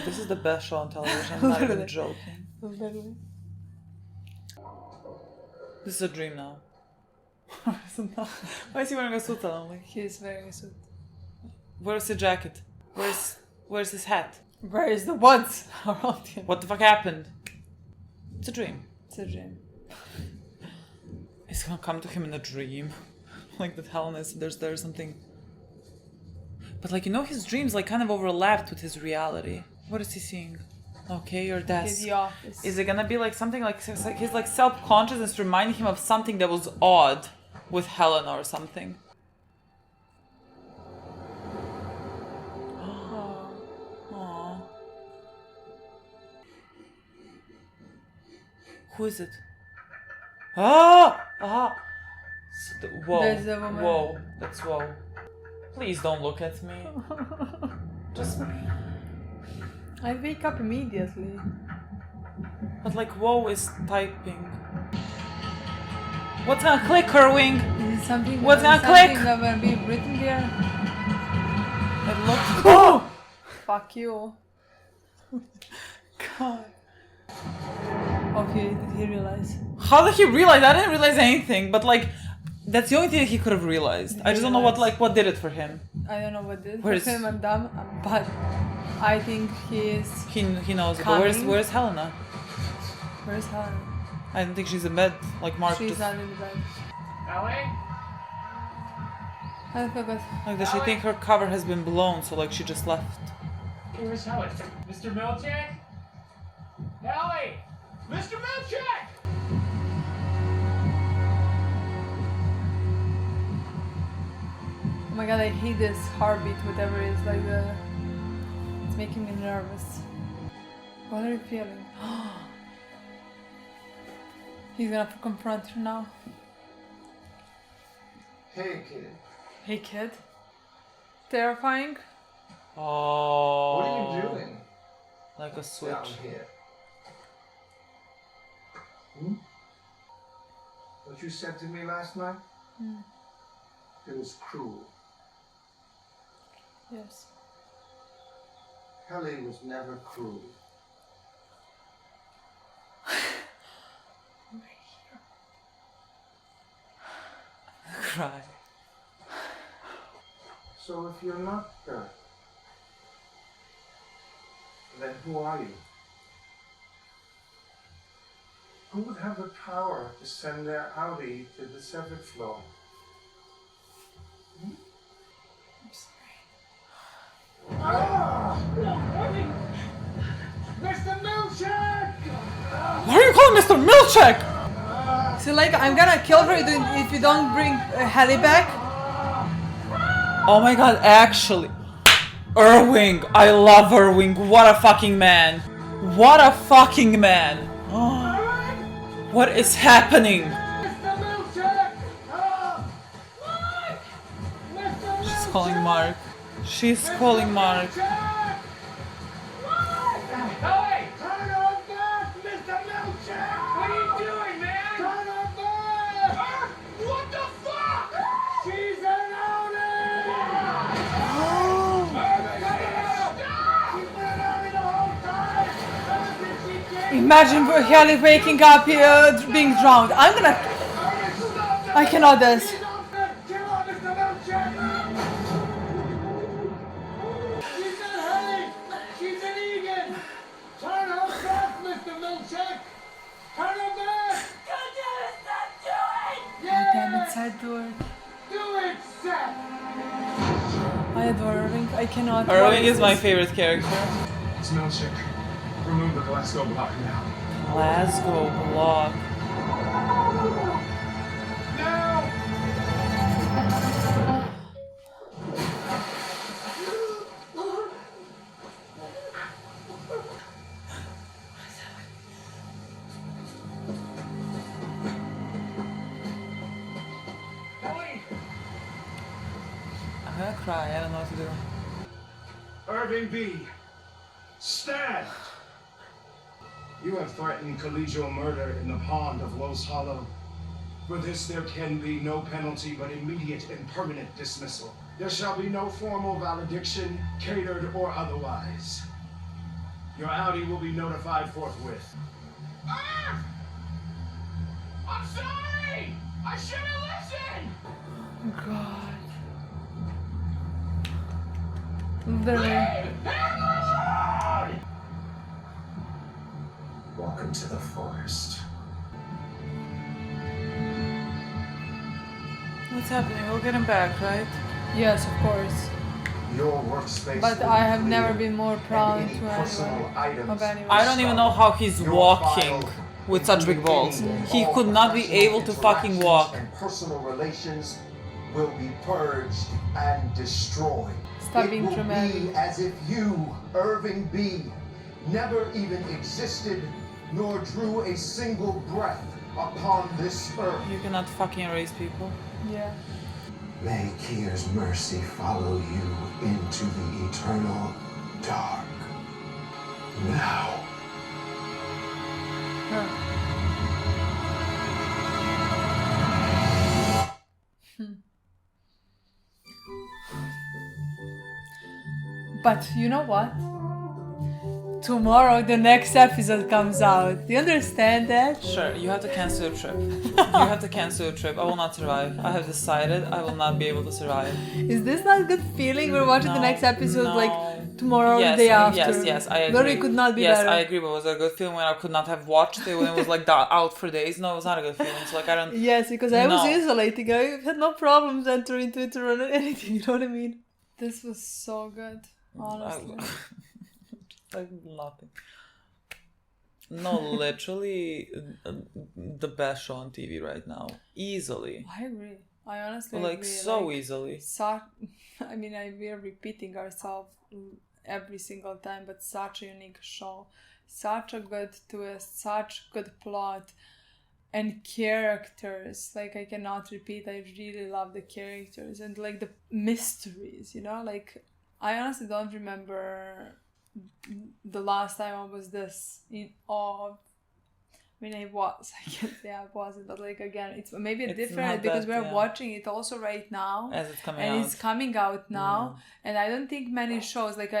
[SPEAKER 2] This is the best show on television. I'm not even joking.
[SPEAKER 1] Literally.
[SPEAKER 2] This is a dream now. Why is he wearing a suit suddenly?
[SPEAKER 1] He's wearing a suit.
[SPEAKER 2] Where's the jacket? Where's his hat?
[SPEAKER 1] Where is the what around him?
[SPEAKER 2] What the fuck happened? It's a dream.
[SPEAKER 1] It's a dream.
[SPEAKER 2] It's gonna come to him in a dream. Like that Helena is there's something. But like, you know, his dreams like kind of overlapped with his reality. What is he seeing? Okay, your desk.
[SPEAKER 1] The office.
[SPEAKER 2] Is it gonna be like something like his like self-consciousness reminding him of something that was odd with Helena or something? Aww. Who is it? Ah! Ah! Whoa.
[SPEAKER 1] There's a woman.
[SPEAKER 2] Whoa. That's whoa. Please don't look at me. Just...
[SPEAKER 1] I wake up immediately.
[SPEAKER 2] But like, whoa is typing. What's gonna click, Kerwing?
[SPEAKER 1] Is it something?
[SPEAKER 2] What's gonna
[SPEAKER 1] something
[SPEAKER 2] click?
[SPEAKER 1] that will be written there?
[SPEAKER 2] It looks... Oh!
[SPEAKER 1] Fuck you.
[SPEAKER 2] God.
[SPEAKER 1] Okay, did he realize?
[SPEAKER 2] How did he realize? I didn't realize anything, but like, that's the only thing that he could have realized. I just don't know what did it for him.
[SPEAKER 1] I don't know what did.
[SPEAKER 2] Where's-
[SPEAKER 1] For him, I'm dumb, but I think he is.
[SPEAKER 2] He knows. But
[SPEAKER 1] Coming.
[SPEAKER 2] where's Helena?
[SPEAKER 1] Where's Helen?
[SPEAKER 2] I don't think she's in bed. Like Mark
[SPEAKER 1] She's
[SPEAKER 2] just...
[SPEAKER 1] not in the bed.
[SPEAKER 8] Ellie?
[SPEAKER 1] I forgot.
[SPEAKER 2] Like, does she think her cover has been blown, so like she just left?
[SPEAKER 8] Where's Ellie? Mr. Milchek? Ellie! Mr. Milchek!
[SPEAKER 1] Oh my god, I hate this heartbeat, whatever it is. Like the. It's making me nervous. What are you feeling? He's gonna confront her now.
[SPEAKER 6] Hey, kid.
[SPEAKER 1] Hey, kid. Terrifying.
[SPEAKER 2] Oh.
[SPEAKER 6] What are you doing
[SPEAKER 2] Like a switch.
[SPEAKER 6] down here? Hmm? What you said to me last night?
[SPEAKER 1] Hmm.
[SPEAKER 6] It was cruel.
[SPEAKER 1] Yes.
[SPEAKER 6] Kelly was never cruel.
[SPEAKER 2] Cry.
[SPEAKER 6] So if you're not her, then who are you? Who would have the power to send their Audi to the severed floor?
[SPEAKER 1] I'm sorry.
[SPEAKER 6] Mr. Milchek!
[SPEAKER 2] Why are you calling Mr. Milchek?
[SPEAKER 1] So like, I'm gonna kill her if you don't bring Hallie back.
[SPEAKER 2] Oh my god, actually. Irving! I love Irving! What a fucking man! What a fucking man! Oh. What is happening? She's calling Mark. She's calling Mark.
[SPEAKER 8] Hey! Turn her back, Mr. Milkshake! What are you doing, man? Turn her back! What the fuck? She's an outie!
[SPEAKER 1] Imagine Haley waking up here being drowned. I cannot this.
[SPEAKER 8] She's an Egan! Turn her back, Mr. Milkshake! Turn her back!
[SPEAKER 4] God damn it, stop doing!
[SPEAKER 8] Yeah!
[SPEAKER 1] Damn it, side door.
[SPEAKER 8] Do it, Seth!
[SPEAKER 1] I adore Irving. I cannot.
[SPEAKER 2] Irving is my favorite character.
[SPEAKER 8] It's Milkshake. Remove the Glasgow block now.
[SPEAKER 2] Glasgow block.
[SPEAKER 8] Now!
[SPEAKER 2] I'm gonna cry. I don't know what to do.
[SPEAKER 8] Irving B. Stand! You have threatened collegial murder in the pond of Los Hollow. For this there can be no penalty but immediate and permanent dismissal. There shall be no formal valediction, catered or otherwise. Your outie will be notified forthwith. Ah! I'm sorry! I should have listened!
[SPEAKER 1] God. Literally.
[SPEAKER 9] Welcome to the forest.
[SPEAKER 2] What's happening? We'll get him back, right?
[SPEAKER 1] Yes, of course.
[SPEAKER 9] Your workspace.
[SPEAKER 1] But
[SPEAKER 9] will
[SPEAKER 1] I
[SPEAKER 9] be
[SPEAKER 1] have
[SPEAKER 9] clear,
[SPEAKER 1] never been more
[SPEAKER 9] and
[SPEAKER 1] proud
[SPEAKER 9] any
[SPEAKER 1] to
[SPEAKER 9] personal
[SPEAKER 1] anyone.
[SPEAKER 9] items
[SPEAKER 1] Of anyone.
[SPEAKER 2] I don't even know how he's
[SPEAKER 9] Your
[SPEAKER 2] walking
[SPEAKER 9] file,
[SPEAKER 2] with such big balls.
[SPEAKER 9] including
[SPEAKER 2] He
[SPEAKER 9] all
[SPEAKER 2] could not be
[SPEAKER 9] professional
[SPEAKER 2] able to fucking
[SPEAKER 9] interactions
[SPEAKER 2] walk.
[SPEAKER 9] And personal relations will be purged and destroyed.
[SPEAKER 1] Stop
[SPEAKER 9] it
[SPEAKER 1] being
[SPEAKER 9] will
[SPEAKER 1] dramatic.
[SPEAKER 9] be as if you, Irving B., never even existed nor drew a single breath upon this earth.
[SPEAKER 2] You cannot fucking erase people.
[SPEAKER 1] Yeah.
[SPEAKER 9] May Kier's mercy follow you into the eternal dark. Now.
[SPEAKER 1] But you know what? Tomorrow the next episode comes out. Do you understand that?
[SPEAKER 2] Sure, you have to cancel your trip. You have to cancel your trip. I will not survive. I have decided I will not be able to survive.
[SPEAKER 1] Is this not a good feeling? We're watching the
[SPEAKER 2] No,
[SPEAKER 1] next episode
[SPEAKER 2] no.
[SPEAKER 1] like tomorrow,
[SPEAKER 2] Yes,
[SPEAKER 1] the day after.
[SPEAKER 2] yes, I agree.
[SPEAKER 1] Literally could not be
[SPEAKER 2] yes,
[SPEAKER 1] better.
[SPEAKER 2] I agree, but was it a good feeling when I could not have watched it when it was like out for days? No, it was not a good feeling. So like I don't.
[SPEAKER 1] Yes, because I was
[SPEAKER 2] No.
[SPEAKER 1] isolating. I had no problems entering Twitter or anything. You know what I mean? This was so good, honestly.
[SPEAKER 2] Like nothing. No, literally the best show on TV right now. Easily.
[SPEAKER 1] I agree. I honestly
[SPEAKER 2] Like
[SPEAKER 1] agree.
[SPEAKER 2] so easily.
[SPEAKER 1] I mean, we are repeating ourselves every single time, but such a unique show. Such a good twist, such good plot. And characters, like I cannot repeat, I really love the characters and like the mysteries, you know, like I honestly don't remember the last time I was this in awe. I mean, I can't say I wasn't, but like again, it's maybe
[SPEAKER 2] It's
[SPEAKER 1] different
[SPEAKER 2] not
[SPEAKER 1] because
[SPEAKER 2] that,
[SPEAKER 1] we're
[SPEAKER 2] yeah.
[SPEAKER 1] watching it also right now.
[SPEAKER 2] As it's coming
[SPEAKER 1] and
[SPEAKER 2] out.
[SPEAKER 1] it's coming out now, and I don't think many shows like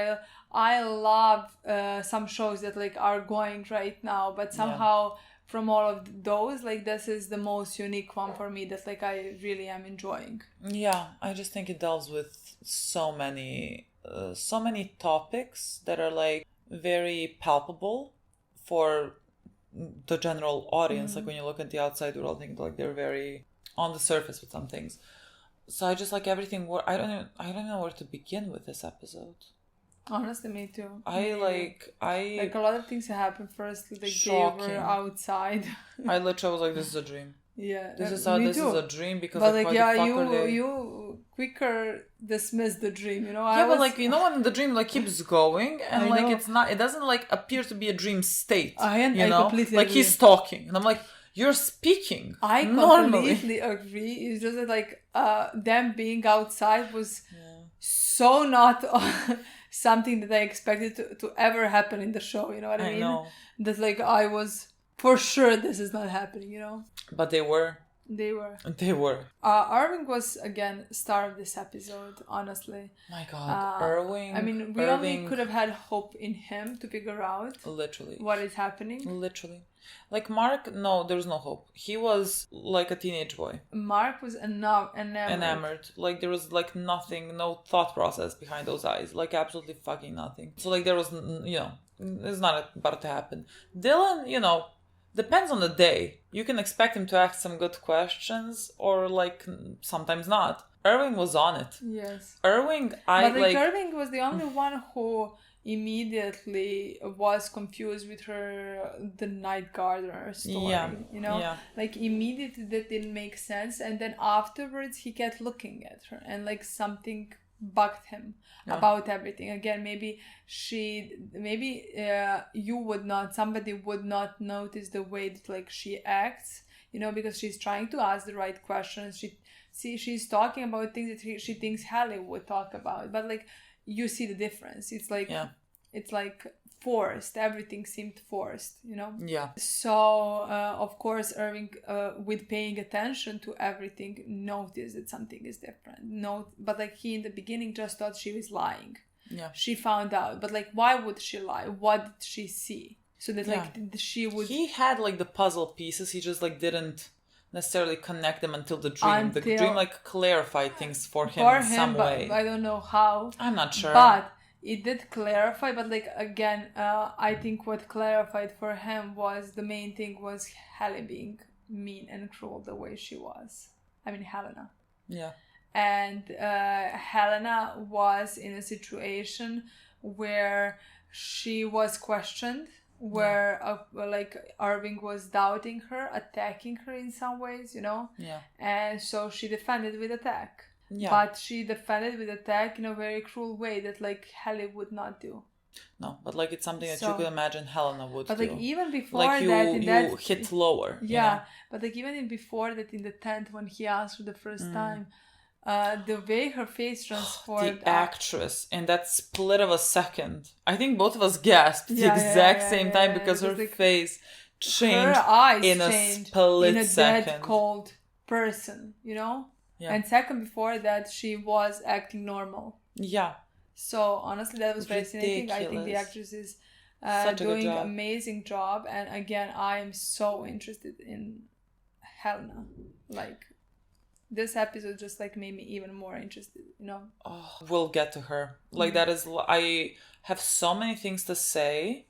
[SPEAKER 1] I love some shows that like are going right now, but somehow from all of those, like this is the most unique one for me that like I really am enjoying.
[SPEAKER 2] Yeah, I just think it deals with so many topics that are like very palpable for the general audience. Like when you look at the outside world, I think like they're very on the surface with some things. So I just like everything. I don't know where to begin with this episode.
[SPEAKER 1] Honestly, me too.
[SPEAKER 2] I like
[SPEAKER 1] a lot of things happen first. Like
[SPEAKER 2] Shocking.
[SPEAKER 1] they were outside.
[SPEAKER 2] I literally was like, this is a dream.
[SPEAKER 1] Yeah,
[SPEAKER 2] This is
[SPEAKER 1] me
[SPEAKER 2] this
[SPEAKER 1] too.
[SPEAKER 2] is a dream because
[SPEAKER 1] But
[SPEAKER 2] like,
[SPEAKER 1] like,
[SPEAKER 2] why
[SPEAKER 1] yeah,
[SPEAKER 2] the fuck are they...
[SPEAKER 1] you quicker dismiss the dream, you know.
[SPEAKER 2] Yeah, but like, you know, when the dream like keeps going and
[SPEAKER 1] I
[SPEAKER 2] like
[SPEAKER 1] know.
[SPEAKER 2] it doesn't like appear to be a dream state.
[SPEAKER 1] I
[SPEAKER 2] you know,
[SPEAKER 1] completely
[SPEAKER 2] like
[SPEAKER 1] agree.
[SPEAKER 2] he's talking, and I'm like, you're speaking.
[SPEAKER 1] I
[SPEAKER 2] normally.
[SPEAKER 1] completely agree. It's just that like them being outside was so not something that I expected to ever happen in the show. You know what I mean?
[SPEAKER 2] Know.
[SPEAKER 1] That like I was for sure this is not happening. You know.
[SPEAKER 2] But they were.
[SPEAKER 1] They were.
[SPEAKER 2] They were.
[SPEAKER 1] Irving was again star of this episode. Honestly.
[SPEAKER 2] My God, Irving.
[SPEAKER 1] I mean, we only could have had hope in him to figure out
[SPEAKER 2] literally
[SPEAKER 1] what is happening.
[SPEAKER 2] Literally, like Mark. No, there was no hope. He was like a teenage boy.
[SPEAKER 1] Mark was enamored.
[SPEAKER 2] Like there was like nothing, no thought process behind those eyes. Like absolutely fucking nothing. So like there was, you know, it's not about to happen. Dylan, you know. Depends on the day. You can expect him to ask some good questions or like sometimes not. Irving was on it.
[SPEAKER 1] Yes.
[SPEAKER 2] Irving,
[SPEAKER 1] Irving was the only one who immediately was confused with the night gardener story.
[SPEAKER 2] Yeah.
[SPEAKER 1] You know?
[SPEAKER 2] Yeah.
[SPEAKER 1] Like immediately that didn't make sense, and then afterwards he kept looking at her and like something bugged him about everything. Again, maybe somebody would not notice the way that like she acts, you know, because she's trying to ask the right questions. She's talking about things that she thinks Hallie would talk about, but like you see the difference. It's like it's like forced. Everything seemed forced, you know.
[SPEAKER 2] Yeah.
[SPEAKER 1] So of course Irving, with paying attention to everything, noticed that something is different. But like he in the beginning just thought she was lying.
[SPEAKER 2] Yeah.
[SPEAKER 1] She found out, but like why would she lie? What did she see? So that like she would.
[SPEAKER 2] He had like the puzzle pieces. He just like didn't necessarily connect them until the dream. The dream like clarified things for him in some way.
[SPEAKER 1] I don't know how.
[SPEAKER 2] I'm not sure.
[SPEAKER 1] But it did clarify, but like again, I think what clarified for him was the main thing was Hallie being mean and cruel the way she was. I mean Helena.
[SPEAKER 2] Yeah.
[SPEAKER 1] And Helena was in a situation where she was questioned, where like Irving was doubting her, attacking her in some ways, you know.
[SPEAKER 2] Yeah.
[SPEAKER 1] And so she defended with attack.
[SPEAKER 2] Yeah.
[SPEAKER 1] But she defended with attack in a very cruel way that like Hallie would not do.
[SPEAKER 2] No, but like it's something that you could imagine Helena would do.
[SPEAKER 1] But like even before
[SPEAKER 2] like you hit lower.
[SPEAKER 1] Yeah,
[SPEAKER 2] you know?
[SPEAKER 1] but like even before that, in the tent when he asked her the first time, the way her face transformed.
[SPEAKER 2] The actress in that split of a second. I think both of us gasped the exact same time because her like, face changed.
[SPEAKER 1] Her eyes
[SPEAKER 2] in
[SPEAKER 1] changed
[SPEAKER 2] a split
[SPEAKER 1] in a
[SPEAKER 2] second.
[SPEAKER 1] dead cold person, you know.
[SPEAKER 2] Yeah.
[SPEAKER 1] And second before that, she was acting normal.
[SPEAKER 2] Yeah.
[SPEAKER 1] So honestly, that was fascinating. I think the actress is doing an amazing job. And again, I am so interested in Helena. Like, this episode just like made me even more interested, you know.
[SPEAKER 2] Oh, we'll get to her. Like that is, I have so many things to say.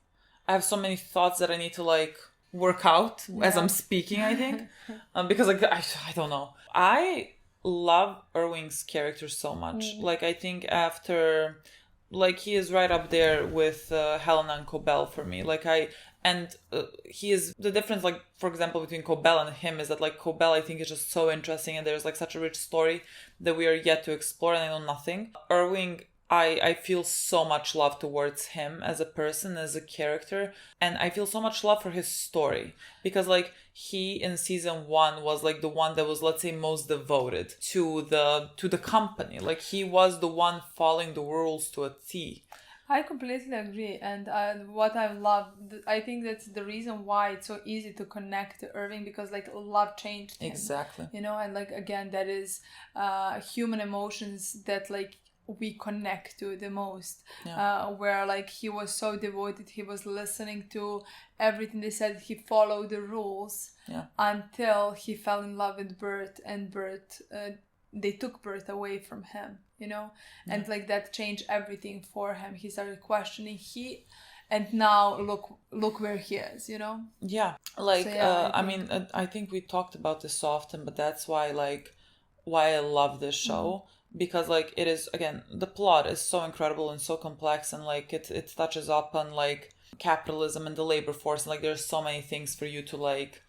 [SPEAKER 2] I have so many thoughts that I need to like work out as I'm speaking. I think because like I don't know. I love Irving's character so much. Like I think after, like he is right up there with Helena and Cobell for me. Like he is the difference. Like for example, between Cobell and him is that like Cobell I think is just so interesting and there's like such a rich story that we are yet to explore and I know nothing. Irving, I feel so much love towards him as a person, as a character, and I feel so much love for his story because like he in season 1 was like the one that was, let's say, most devoted to the company. Like he was the one following the rules to a T.
[SPEAKER 1] I completely agree, and what I love, I think that's the reason why it's so easy to connect to Irving because like love changed him.
[SPEAKER 2] Exactly.
[SPEAKER 1] You know, and like again, that is human emotions that like we connect to the most. Where like he was so devoted, he was listening to everything they said, he followed the rules until he fell in love with Bert, and Bert they took Bert away from him, you know, and like that changed everything for him. He started questioning and now look where he is, you know.
[SPEAKER 2] Like so, I mean I think we talked about this so often, but that's why I love this show. Because like it is, again, the plot is so incredible and so complex, and like it touches up on like capitalism and the labor force, and like there's so many things for you to like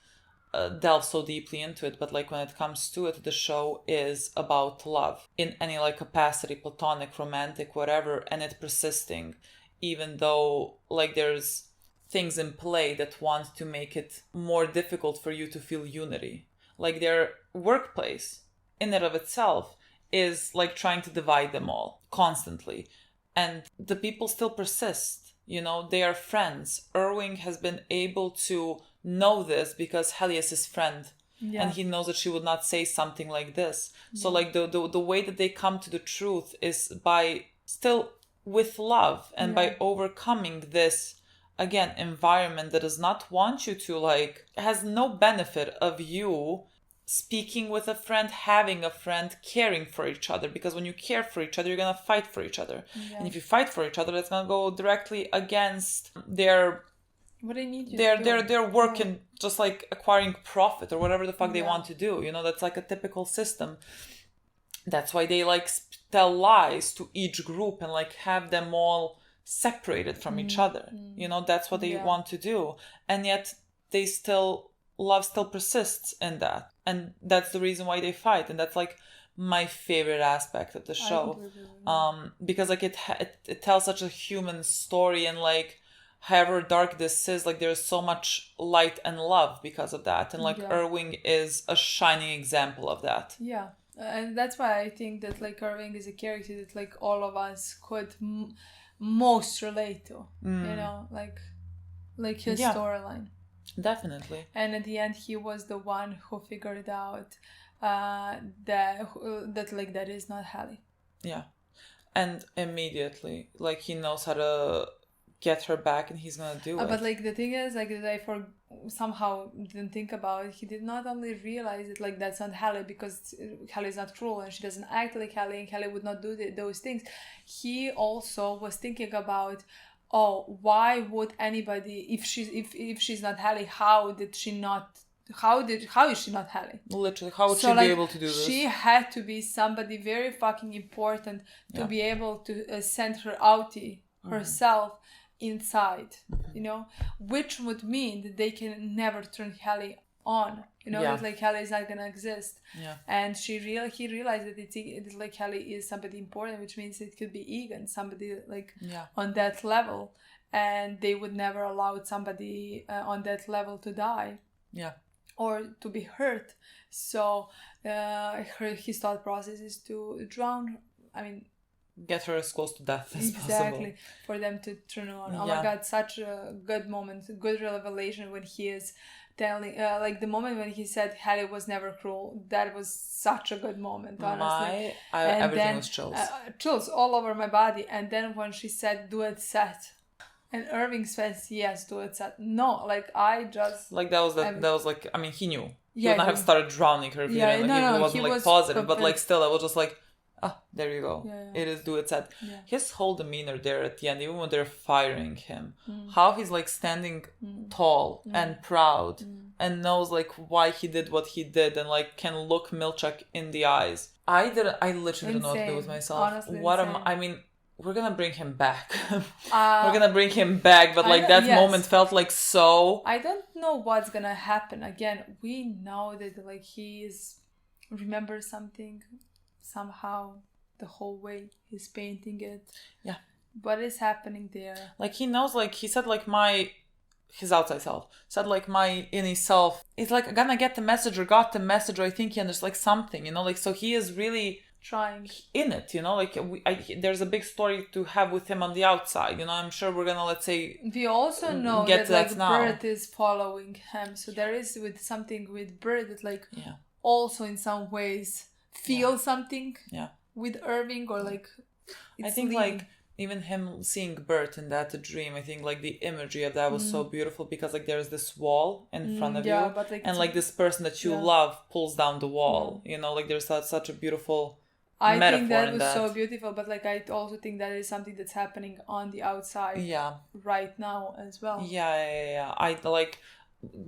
[SPEAKER 2] delve so deeply into it, but like when it comes to it, the show is about love in any like capacity, platonic, romantic, whatever, and it persisting, even though like there's things in play that want to make it more difficult for you to feel unity. Like their workplace in and of itself is like trying to divide them all constantly, and the people still persist. You know, they are friends. Irving has been able to know this because Helly is his friend. Yeah. And he knows that she would not say something like this. So like the way that they come to the truth is by still with love and by overcoming this, again, environment that does not want you to, like, has no benefit of you speaking with a friend, having a friend, caring for each other. Because when you care for each other, you're going to fight for each other. Yeah. And if you fight for each other, that's going to go directly against their...
[SPEAKER 1] what they need you
[SPEAKER 2] their work and just like acquiring profit or whatever the fuck they want to do. You know, that's like a typical system. That's why they like tell lies to each group and like have them all separated from each other. You know, that's what they want to do. And yet they still, love still persists in that. And that's the reason why they fight. And that's like my favorite aspect of the show. Because like it tells such a human story, and like however dark this is, like there's so much light and love because of that. And like Irving is a shining example of that.
[SPEAKER 1] Yeah. And that's why I think that like Irving is a character that like all of us could most relate to, you know, like his storyline.
[SPEAKER 2] Definitely.
[SPEAKER 1] And at the end, he was the one who figured out that like that is not Helly. Yeah.
[SPEAKER 2] And immediately, like he knows how to get her back, and he's gonna do it.
[SPEAKER 1] But like the thing is, like that I somehow didn't think about it. He did not only realize that like that's not Helly, because Helly is not cruel and she doesn't act like Helly, and Helly would not do those things. He also was thinking about, oh, why would anybody, if she's not Helly, how is she not Helly?
[SPEAKER 2] Literally, how would she be able to do this?
[SPEAKER 1] She had to be somebody very fucking important to be able to send her outie herself inside, you know, which would mean that they can never turn Helly on, you know, that like Helly is not gonna exist. And he realized that it's like Helly is somebody important, which means it could be Egan, somebody like on that level, and they would never allow somebody on that level to die or to be hurt. So his thought process is to drown,
[SPEAKER 2] get her as close to death as possible.
[SPEAKER 1] Exactly, for them to turn on. Oh my god, such a good moment, good revelation when he is telling, like the moment when he said Helly was never cruel. That was such a good moment, honestly.
[SPEAKER 2] Everything was chills.
[SPEAKER 1] Chills all over my body. And then when she said, do it set. And Irving says, yes, do it set. No, like I just...
[SPEAKER 2] Like that was like, I mean, he knew. He would not have started drowning her if he wasn't like positive. But like still, I was just like, there you go. It is do it set. His whole demeanor there at the end, even when they're firing him, how he's like standing tall and proud and knows like why he did what he did, and like can look Milchak in the eyes. I literally don't know what to do with myself.
[SPEAKER 1] Honestly,
[SPEAKER 2] we're gonna bring him back. We're gonna bring him back, but like that moment felt like so...
[SPEAKER 1] I don't know what's gonna happen. Again, we know that like he remembers something somehow the whole way he's painting it. Yeah. What is happening there?
[SPEAKER 2] Like he knows, like he said, like his outside self said, like my inner self is like gonna get the message, or got the message, or I think he understands like something, you know, like so he is really
[SPEAKER 1] trying
[SPEAKER 2] in it, you know, like there's a big story to have with him on the outside, you know. I'm sure we're gonna, let's say,
[SPEAKER 1] we also know that like Bird is following him, so there is with something with Bird that like also in some ways feel something with Irving, or like
[SPEAKER 2] I think like even him seeing Bert in that dream, I think like the imagery of that was so beautiful, because like there's this wall in front of you, but, like, and like this person that you love pulls down the wall, you know, like there's such a beautiful metaphor.
[SPEAKER 1] I think that was so beautiful, but like I also think that is something that's happening on the outside right now as well.
[SPEAKER 2] I like,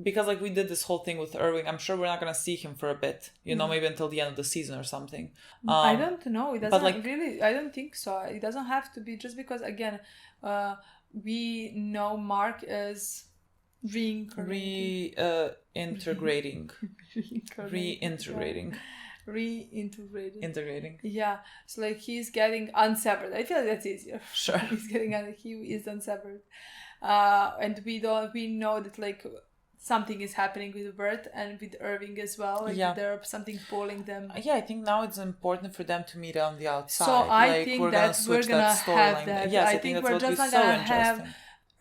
[SPEAKER 2] because like we did this whole thing with Irving, I'm sure we're not gonna see him for a bit, you know, maybe until the end of the season or something.
[SPEAKER 1] I don't know. It doesn't really. I don't think so. It doesn't have to be, just because again, we know Mark is Reintegrating.
[SPEAKER 2] Integrating.
[SPEAKER 1] Yeah, so like he's getting unsevered. I feel like that's easier.
[SPEAKER 2] Sure.
[SPEAKER 1] He is unsevered, and we know that like something is happening with Bert and with Irving as well. Like there's something pulling them.
[SPEAKER 2] Yeah, I think now it's important for them to meet on the outside.
[SPEAKER 1] So I think that we're gonna have that.
[SPEAKER 2] Yes,
[SPEAKER 1] I think we're just not gonna have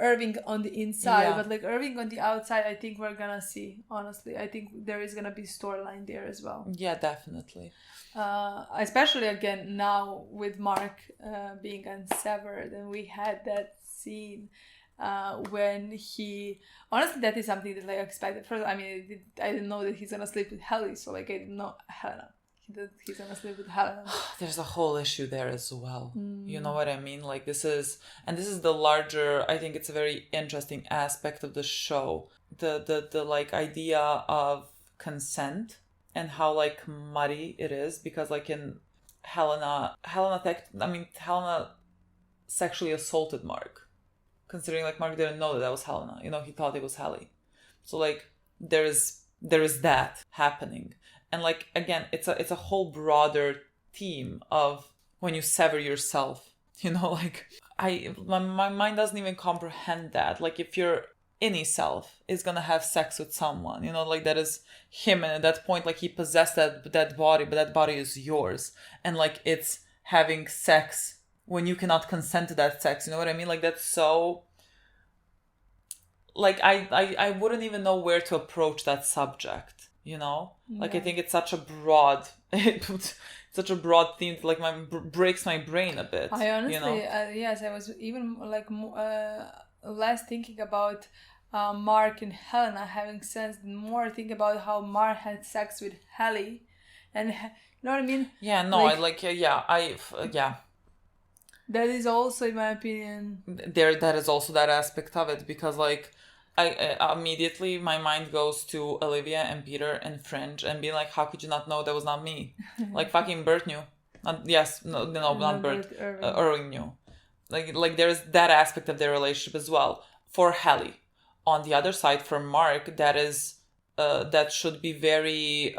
[SPEAKER 1] Irving on the inside, but like Irving on the outside, I think we're gonna see. Honestly, I think there is gonna be storyline there as well.
[SPEAKER 2] Yeah, definitely.
[SPEAKER 1] Especially again now with Mark being unsevered, and we had that scene when he honestly that is something that like I expected. First, I mean, I didn't know that he's gonna sleep with Helly, so like I didn't know Helena. He's gonna sleep with Helena.
[SPEAKER 2] There's a whole issue there as well. You know what I mean? Like this is the larger. I think it's a very interesting aspect of the show. The like idea of consent and how like muddy it is, because like in Helena sexually assaulted Mark, considering like Mark didn't know that was Helena. You know, he thought it was Helly. So like there is that happening. And like again, it's a whole broader theme of when you sever yourself, you know, like my mind doesn't even comprehend that. Like if your any self is gonna have sex with someone, you know, like that is him, and at that point like he possessed that body, but that body is yours, and like it's having sex when you cannot consent to that sex, you know what I mean? Like that's so like I wouldn't even know where to approach that subject. You know, like I think it's such a broad theme that like breaks my brain a bit.
[SPEAKER 1] I honestly,
[SPEAKER 2] you know?
[SPEAKER 1] Yes, I was even like less thinking about Mark and Helena having sex, more thinking about how Mark had sex with Helly, and you know what I mean?
[SPEAKER 2] Yeah, no, yeah.
[SPEAKER 1] That is also, in my opinion,
[SPEAKER 2] that is also that aspect of it, because like. I immediately my mind goes to Olivia and Peter and Fringe and being like, how could you not know that was not me? Like fucking Bert knew. Not Bert. Irving knew. Like there's that aspect of their relationship as well. For Helly, on the other side, for Mark, that is that should be very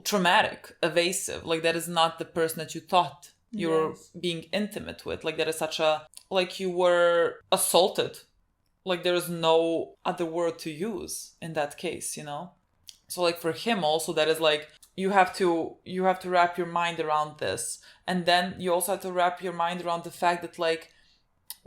[SPEAKER 2] traumatic, evasive. Like that is not the person that you thought you were being intimate with. Like that is such a like you were assaulted. Like there is no other word to use in that case, you know? So like for him also, that is like, you have to wrap your mind around this. And then you also have to wrap your mind around the fact that like,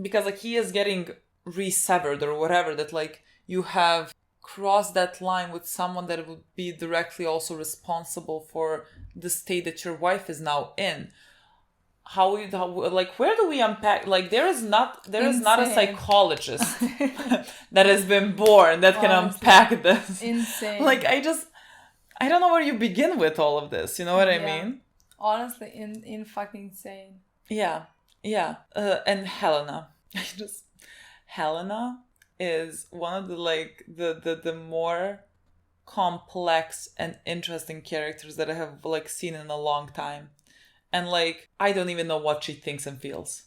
[SPEAKER 2] because like he is getting resevered or whatever, that like you have crossed that line with someone that would be directly also responsible for the state that your wife is now in. How like where do we unpack, like there is not a psychologist that has been born that can unpack this.
[SPEAKER 1] Insane.
[SPEAKER 2] Like I don't know where you begin with all of this, you know what I mean?
[SPEAKER 1] Honestly, in fucking insane.
[SPEAKER 2] Yeah And Helena, Helena is one of the like the more complex and interesting characters that I have like seen in a long time. And like, I don't even know what she thinks and feels.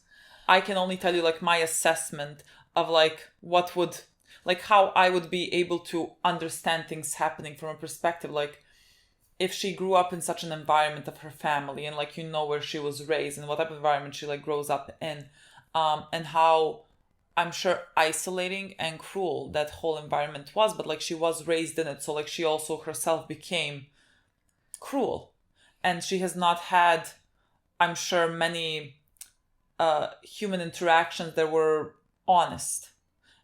[SPEAKER 2] I can only tell you like my assessment of like what would, like how I would be able to understand things happening from a perspective. Like if she grew up in such an environment of her family and like, you know, where she was raised and what type of environment she like grows up in, and how I'm sure isolating and cruel that whole environment was, but like she was raised in it. So like she also herself became cruel, and she has not had, I'm sure, many human interactions that were honest.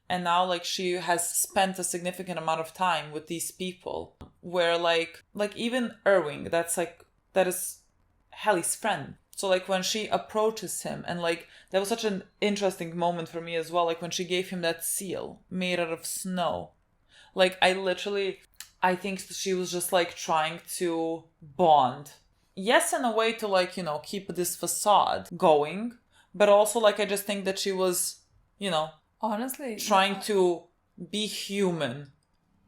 [SPEAKER 2] And now like she has spent a significant amount of time with these people where like even Irving, that is Helly's friend. So like when she approaches him, and like that was such an interesting moment for me as well, like when she gave him that seal made out of snow. Like I think she was just like trying to bond. Yes, in a way to like, you know, keep this facade going, but also like I just think that she was, you know,
[SPEAKER 1] honestly
[SPEAKER 2] trying to be human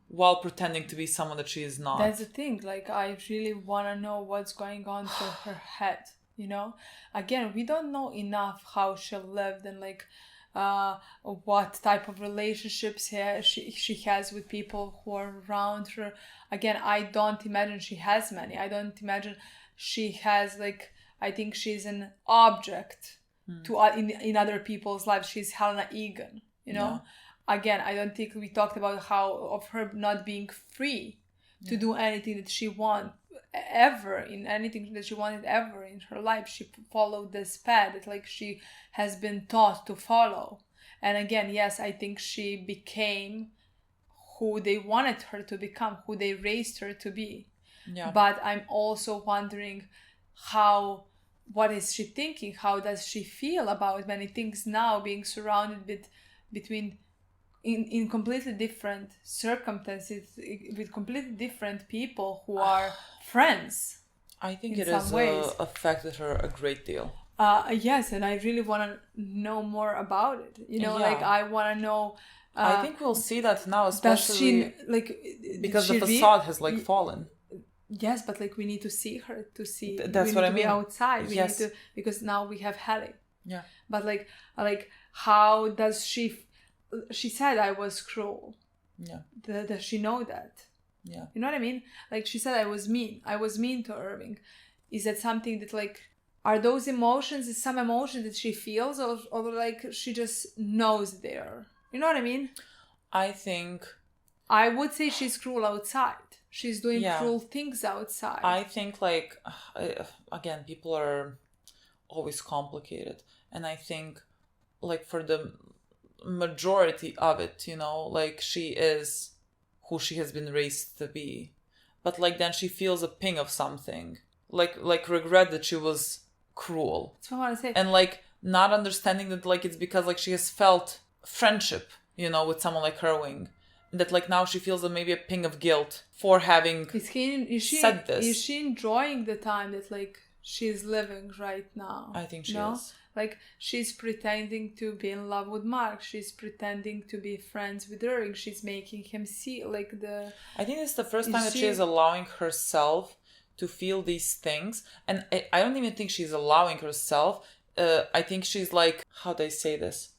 [SPEAKER 2] while pretending to be someone that she is not.
[SPEAKER 1] That's the thing. Like I really want to know what's going on through her head, you know? Again, we don't know enough how she lived and like what type of relationships she has with people who are around her. Again, I don't imagine she has many. I don't imagine she has, like, I think she's an object to in other people's lives. She's Helena Egan, you know. Again, I don't think we talked about how of her not being free to do anything that she wanted ever in her life. She followed this path that, like, she has been taught to follow. And again, yes, I think she became who they wanted her to become, who they raised her to be. Yeah. But I'm also wondering what is she thinking? How does she feel about many things now, being surrounded between in completely different circumstances, with completely different people who are friends?
[SPEAKER 2] I think it has affected her a great deal.
[SPEAKER 1] Yes, and I really want to know more about it. You know, like, I want to know.
[SPEAKER 2] I think we'll see that now, especially because the facade has, like, fallen.
[SPEAKER 1] Yes, but, like, we need to see her to see.
[SPEAKER 2] That's what I mean.
[SPEAKER 1] Be outside. We need to, because now we have Hallie. Yeah. But like how does she? She said I was cruel. Yeah. Does she know that? Yeah. You know what I mean? Like, she said I was mean. I was mean to Irving. Is that something that, like, are those emotions? Is some emotion that she feels, or like she just knows there? You know what I mean?
[SPEAKER 2] I think.
[SPEAKER 1] I would say she's cruel outside. She's doing cruel things outside.
[SPEAKER 2] I think, like, again, people are always complicated. And I think, like, for the majority of it, you know, like, she is who she has been raised to be. But, like, then she feels a ping of something. Like regret that she was cruel.
[SPEAKER 1] That's what I want to say.
[SPEAKER 2] And, like, not understanding that, like, it's because, like, she has felt friendship, you know, with someone like Irving. That, like, now she feels maybe a ping of guilt for having said this.
[SPEAKER 1] Is she enjoying the time that, like, she's living right now?
[SPEAKER 2] I think she is.
[SPEAKER 1] Like, she's pretending to be in love with Mark. She's pretending to be friends with Irving. She's making him see, like, the...
[SPEAKER 2] I think it's the first time that she is allowing herself to feel these things. And I don't even think she's allowing herself. I think she's, like, how do I say this?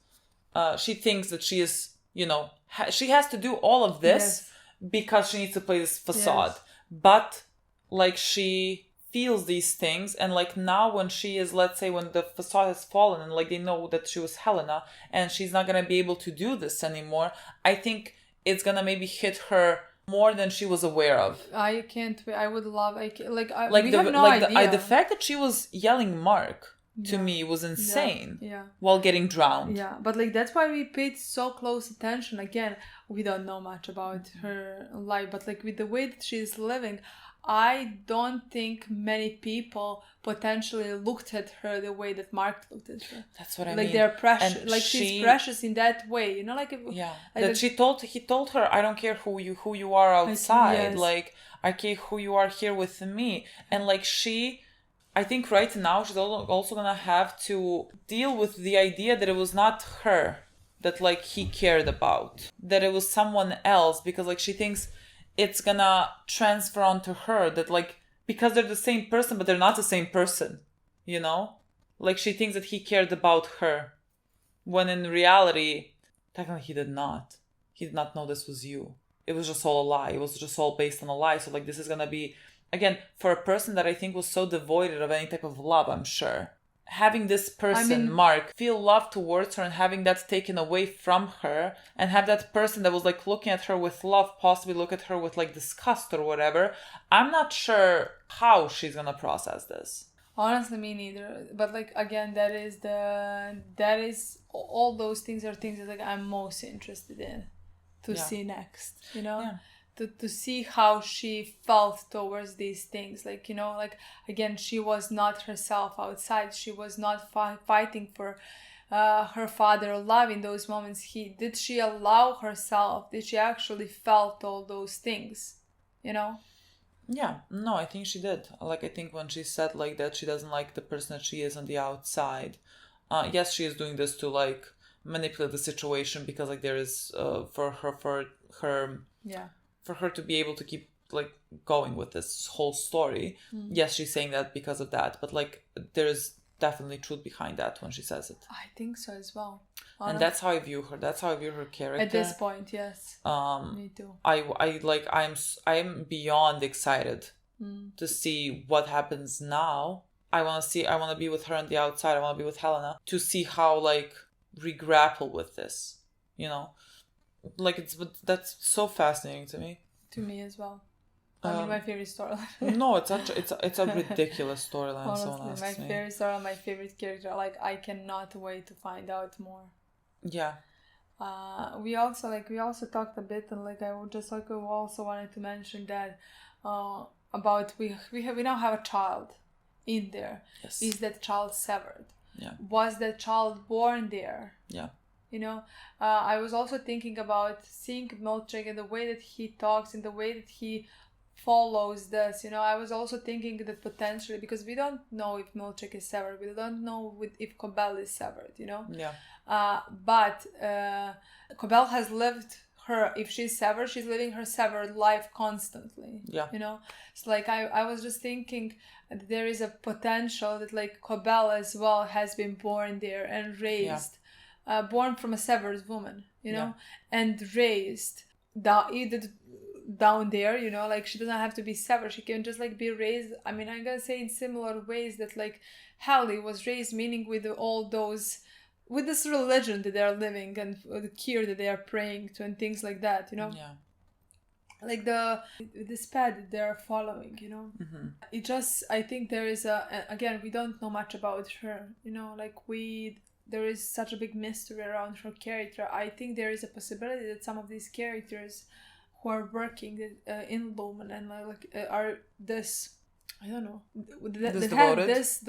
[SPEAKER 2] She thinks that she is, you know... she has to do all of this because she needs to play this facade. But, like, she feels these things, and, like, now when she is, let's say, when the facade has fallen and, like, they know that she was Helena and she's not gonna be able to do this anymore, I think it's gonna maybe hit her more than she was aware of.
[SPEAKER 1] I can't wait. I would love... we have no idea.
[SPEAKER 2] The fact that she was yelling Mark... to me was insane while getting drowned.
[SPEAKER 1] Yeah, but, like, that's why we paid so close attention. Again, we don't know much about her life, but, like, with the way that she's living, I don't think many people potentially looked at her the way that Mark looked at her.
[SPEAKER 2] That's what I mean.
[SPEAKER 1] Like, they're precious. And, like, she's precious in that way, you know, like...
[SPEAKER 2] he told her, I don't care who you are outside. Like, I care who you are here with me. And, like, I think right now she's also gonna have to deal with the idea that it was not her that, like, he cared about, that it was someone else, because, like, she thinks it's gonna transfer onto her, that, like, because they're the same person but they're not the same person, you know, like, she thinks that he cared about her when in reality technically he did not know this was you. It was just all a lie. It was just all based on a lie. So, like, this is gonna be, again, for a person that I think was so devoid of any type of love, I'm sure. Having this person, Mark, feel love towards her and having that taken away from her, and have that person that was, like, looking at her with love possibly look at her with, like, disgust or whatever, I'm not sure how she's gonna process this.
[SPEAKER 1] Honestly, me neither. But, like, again, that is all those things are things that, like, I'm most interested in to see next, you know? Yeah. To see how she felt towards these things. Like, you know, like, again, she was not herself outside. She was not fighting for her father love in those moments. Did she allow herself? Did she actually felt all those things? You know?
[SPEAKER 2] Yeah, no, I think she did. Like, I think when she said, like, that she doesn't like the person that she is on the outside. Yes, she is doing this to, like, manipulate the situation because, like, there is for her to be able to keep, like, going with this whole story. Yes, she's saying that because of that, but, like, there's definitely truth behind that when she says it.
[SPEAKER 1] I think so as well.
[SPEAKER 2] And that's how I view her. That's how I view her character.
[SPEAKER 1] At this point, yes. Me too.
[SPEAKER 2] I'm beyond excited to see what happens now. I want to be with her on the outside. I want to be with Helena to see how like we grapple with this, you know, like that's so fascinating to me.
[SPEAKER 1] To me as well. I mean, my favorite storyline.
[SPEAKER 2] No, it's a ridiculous storyline.
[SPEAKER 1] Honestly, my favorite storyline, my favorite character. Like, I cannot wait to find out more.
[SPEAKER 2] Yeah.
[SPEAKER 1] We also talked a bit, and like I also wanted to mention that about we now have a child in there.
[SPEAKER 2] Yes.
[SPEAKER 1] Is that child severed?
[SPEAKER 2] Yeah.
[SPEAKER 1] Was that child born there?
[SPEAKER 2] Yeah.
[SPEAKER 1] You know, I was also thinking about seeing Milchek and the way that he talks and the way that he follows this. You know, I was also thinking that potentially, because we don't know if Milchek is severed, we don't know if Cobell is severed, you know?
[SPEAKER 2] Yeah.
[SPEAKER 1] But Cobell has lived if she's severed, she's living her severed life constantly.
[SPEAKER 2] Yeah.
[SPEAKER 1] You know? So like I was just thinking that there is a potential that like Cobell as well has been born there and raised, born from a severed woman, you know, and raised down there, you know, like she doesn't have to be severed. She can just like be raised. I mean, I'm gonna say in similar ways that like Hallie was raised, meaning with all those, with this religion that they're living and the cure that they are praying to and things like that, you know.
[SPEAKER 2] Yeah.
[SPEAKER 1] Like this path that they're following, you know.
[SPEAKER 2] Mm-hmm.
[SPEAKER 1] It just, I think there is again, we don't know much about her, you know, like there is such a big mystery around her character. I think there is a possibility that some of these characters who are working in Lumen and are this, I don't know, that have this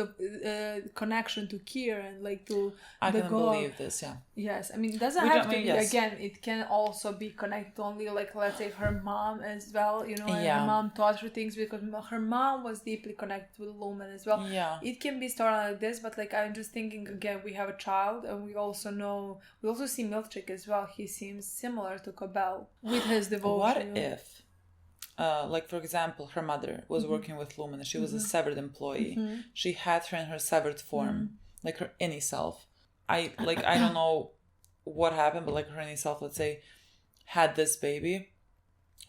[SPEAKER 1] connection to Kier and like to
[SPEAKER 2] I
[SPEAKER 1] the
[SPEAKER 2] can
[SPEAKER 1] God.
[SPEAKER 2] believe this, yeah.
[SPEAKER 1] Yes, I mean, it doesn't have to be, again, it can also be connected only, like, let's say her mom as well, you know, and her mom taught her things because her mom was deeply connected with Lumen as well.
[SPEAKER 2] Yeah.
[SPEAKER 1] It can be started like this, but like, I'm just thinking, again, we have a child and we also see Milchek as well. He seems similar to Cobell with his devotion.
[SPEAKER 2] What if, like for example, her mother was working with Lumen and she was a severed employee. She had her in her severed form, like her any self. I don't know what happened, but like her any self, let's say, had this baby.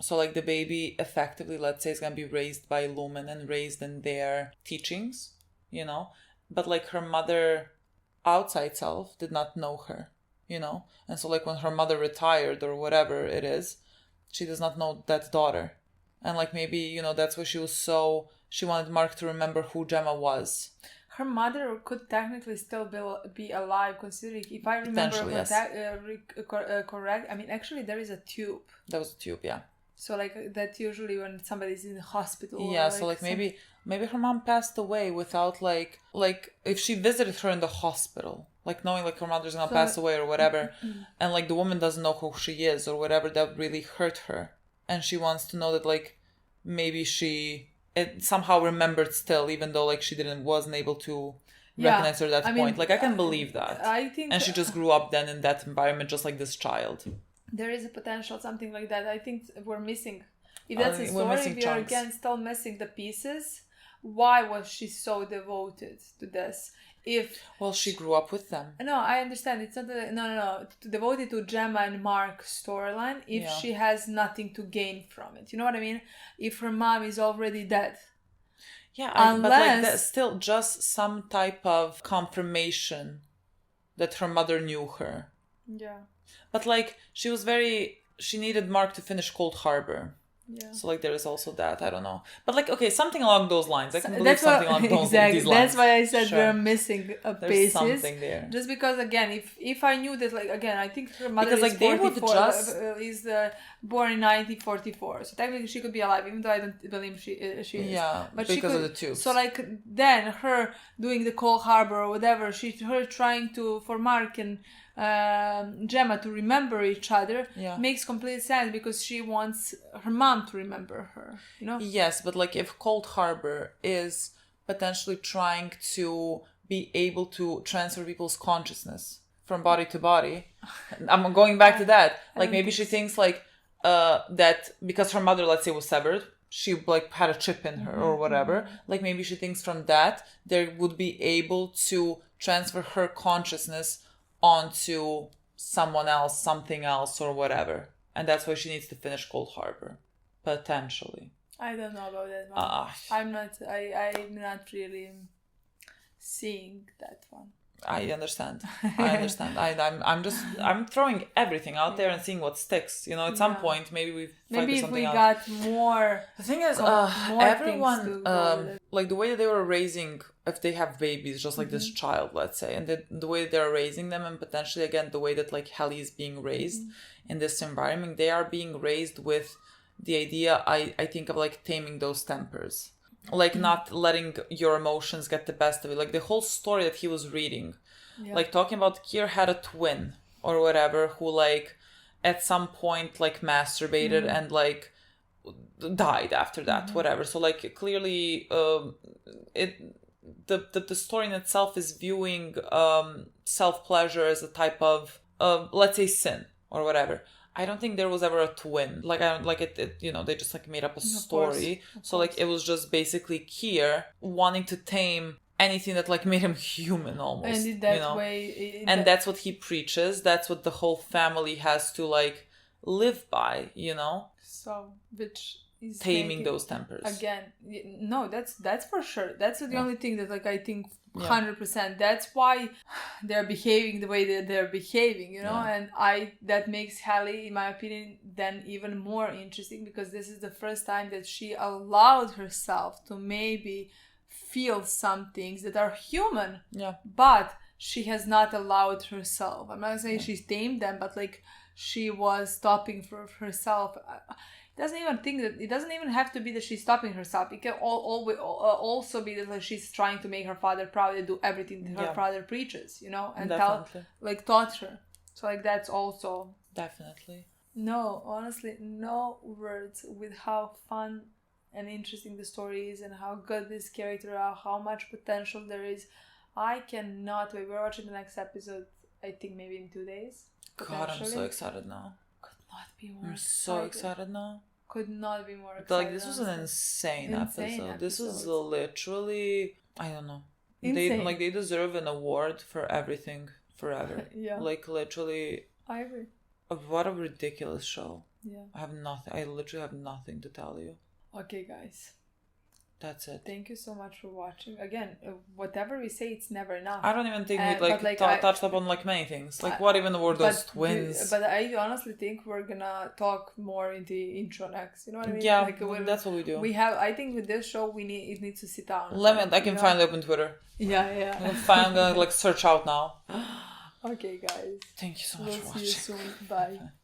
[SPEAKER 2] So like the baby effectively, let's say, is gonna be raised by Lumen and raised in their teachings, you know. But like her mother outside self did not know her, you know. And so like when her mother retired or whatever it is, she does not know that daughter. And like maybe, you know, that's why she wanted Mark to remember who Gemma was.
[SPEAKER 1] Her mother could technically still be alive, considering, if I remember correct, I mean, actually there is a tube.
[SPEAKER 2] There was a tube, yeah.
[SPEAKER 1] So like that's usually when somebody's in the hospital.
[SPEAKER 2] Yeah, so like maybe her mom passed away without like if she visited her in the hospital, like knowing like her mother's gonna pass away or whatever, and like the woman doesn't know who she is or whatever, that really hurt her. And she wants to know that like maybe it somehow remembered still, even though like she wasn't able to recognize her at that point. Like I can believe that.
[SPEAKER 1] I think,
[SPEAKER 2] and she just grew up then in that environment, just like this child.
[SPEAKER 1] There is a potential, something like that. I think we're missing. If that's the story, we are again still missing the pieces. Why was she so devoted to this?
[SPEAKER 2] She grew up with them.
[SPEAKER 1] No, I understand. It's not no. Devoted to Gemma and Mark's storyline. If she has nothing to gain from it, you know what I mean? If her mom is already dead.
[SPEAKER 2] Yeah, but like that's still just some type of confirmation that her mother knew her.
[SPEAKER 1] Yeah.
[SPEAKER 2] But like she needed Mark to finish Cold Harbor.
[SPEAKER 1] Yeah.
[SPEAKER 2] So like there is also that, I don't know. But like, okay, something along those lines. I can believe something along these lines.
[SPEAKER 1] That's why I said we're missing a
[SPEAKER 2] There's
[SPEAKER 1] basis.
[SPEAKER 2] something there.
[SPEAKER 1] Just because, again, if I knew that, like, again, I think her mother
[SPEAKER 2] because,
[SPEAKER 1] is
[SPEAKER 2] like, they would
[SPEAKER 1] is born in 1944. So technically she could be alive, even though I don't believe she is.
[SPEAKER 2] Yeah,
[SPEAKER 1] but
[SPEAKER 2] because of the tubes.
[SPEAKER 1] So like then her doing the Cold Harbor or whatever, her trying for Mark and Gemma to remember each other makes complete sense because she wants her mom to remember her, you know?
[SPEAKER 2] Yes, but like if Cold Harbor is potentially trying to be able to transfer people's consciousness from body to body, I'm going back to that. Like maybe she thinks like that because her mother, let's say, was severed, she like had a chip in her or whatever. Like maybe she thinks from that they would be able to transfer her consciousness onto someone else, something else, or whatever. And that's why she needs to finish Cold Harbor. Potentially.
[SPEAKER 1] I don't know about that one. I'm not really seeing that one.
[SPEAKER 2] I understand. I'm throwing everything out there and seeing what sticks. You know, at some point, maybe we find
[SPEAKER 1] if
[SPEAKER 2] something
[SPEAKER 1] we
[SPEAKER 2] else.
[SPEAKER 1] got more.
[SPEAKER 2] The thing is, everyone, like the way that they were raising, if they have babies, just like this child, let's say, and the way that they're raising them, and potentially again the way that like Helly is being raised in this environment, they are being raised with the idea. I think of like taming those tempers. Like not letting your emotions get the best of it. Like the whole story that he was reading, like talking about Kier had a twin or whatever who like at some point like masturbated and like died after that, whatever. So like clearly the story in itself is viewing self-pleasure as a type of let's say sin or whatever. I don't think there was ever a twin. Like I don't like it you know, they just like made up a story. So like it was just basically Kier wanting to tame anything that like made him human almost.
[SPEAKER 1] And in that
[SPEAKER 2] you know?
[SPEAKER 1] way
[SPEAKER 2] that's what he preaches. That's what the whole family has to like live by, you know?
[SPEAKER 1] So which is
[SPEAKER 2] taming those tempers.
[SPEAKER 1] Again, no, that's for sure. That's the only thing that like I think 100%. That's why they're behaving the way that they're behaving, you know. And that makes Helly, in my opinion, then even more interesting, because this is the first time that she allowed herself to maybe feel some things that are human. Yeah. But she has not allowed herself. I'm not saying she's tamed them, but like she was stopping for herself. It doesn't even have to be that she's stopping herself. It can also be that like, she's trying to make her father proud and do everything that her father preaches, you know, and taught her. So like that's also
[SPEAKER 2] definitely.
[SPEAKER 1] No, honestly, no words with how fun and interesting the story is and how good this character are, how much potential there is. I cannot wait. We're watching the next episode, I think maybe in 2 days.
[SPEAKER 2] God, I'm so excited now. I'm so excited now.
[SPEAKER 1] Could not be more excited.
[SPEAKER 2] Like this was an insane episode. This was literally, I don't know. They deserve an award for everything forever. Like literally.
[SPEAKER 1] I agree.
[SPEAKER 2] What a ridiculous show.
[SPEAKER 1] Yeah.
[SPEAKER 2] I literally have nothing to tell you.
[SPEAKER 1] Okay, guys.
[SPEAKER 2] That's it.
[SPEAKER 1] Thank you so much for watching. Again, whatever we say, it's never enough.
[SPEAKER 2] I don't even think we touched upon like many things. Like what even were those twins?
[SPEAKER 1] But I honestly think we're gonna talk more in the intro next. You know what I mean?
[SPEAKER 2] Yeah,
[SPEAKER 1] like,
[SPEAKER 2] that's what we do.
[SPEAKER 1] I think with this show, it needs to sit down.
[SPEAKER 2] I can finally open Twitter.
[SPEAKER 1] Yeah.
[SPEAKER 2] I'm gonna like search out now.
[SPEAKER 1] Okay, guys.
[SPEAKER 2] Thank you so much for watching.
[SPEAKER 1] See you soon. Bye.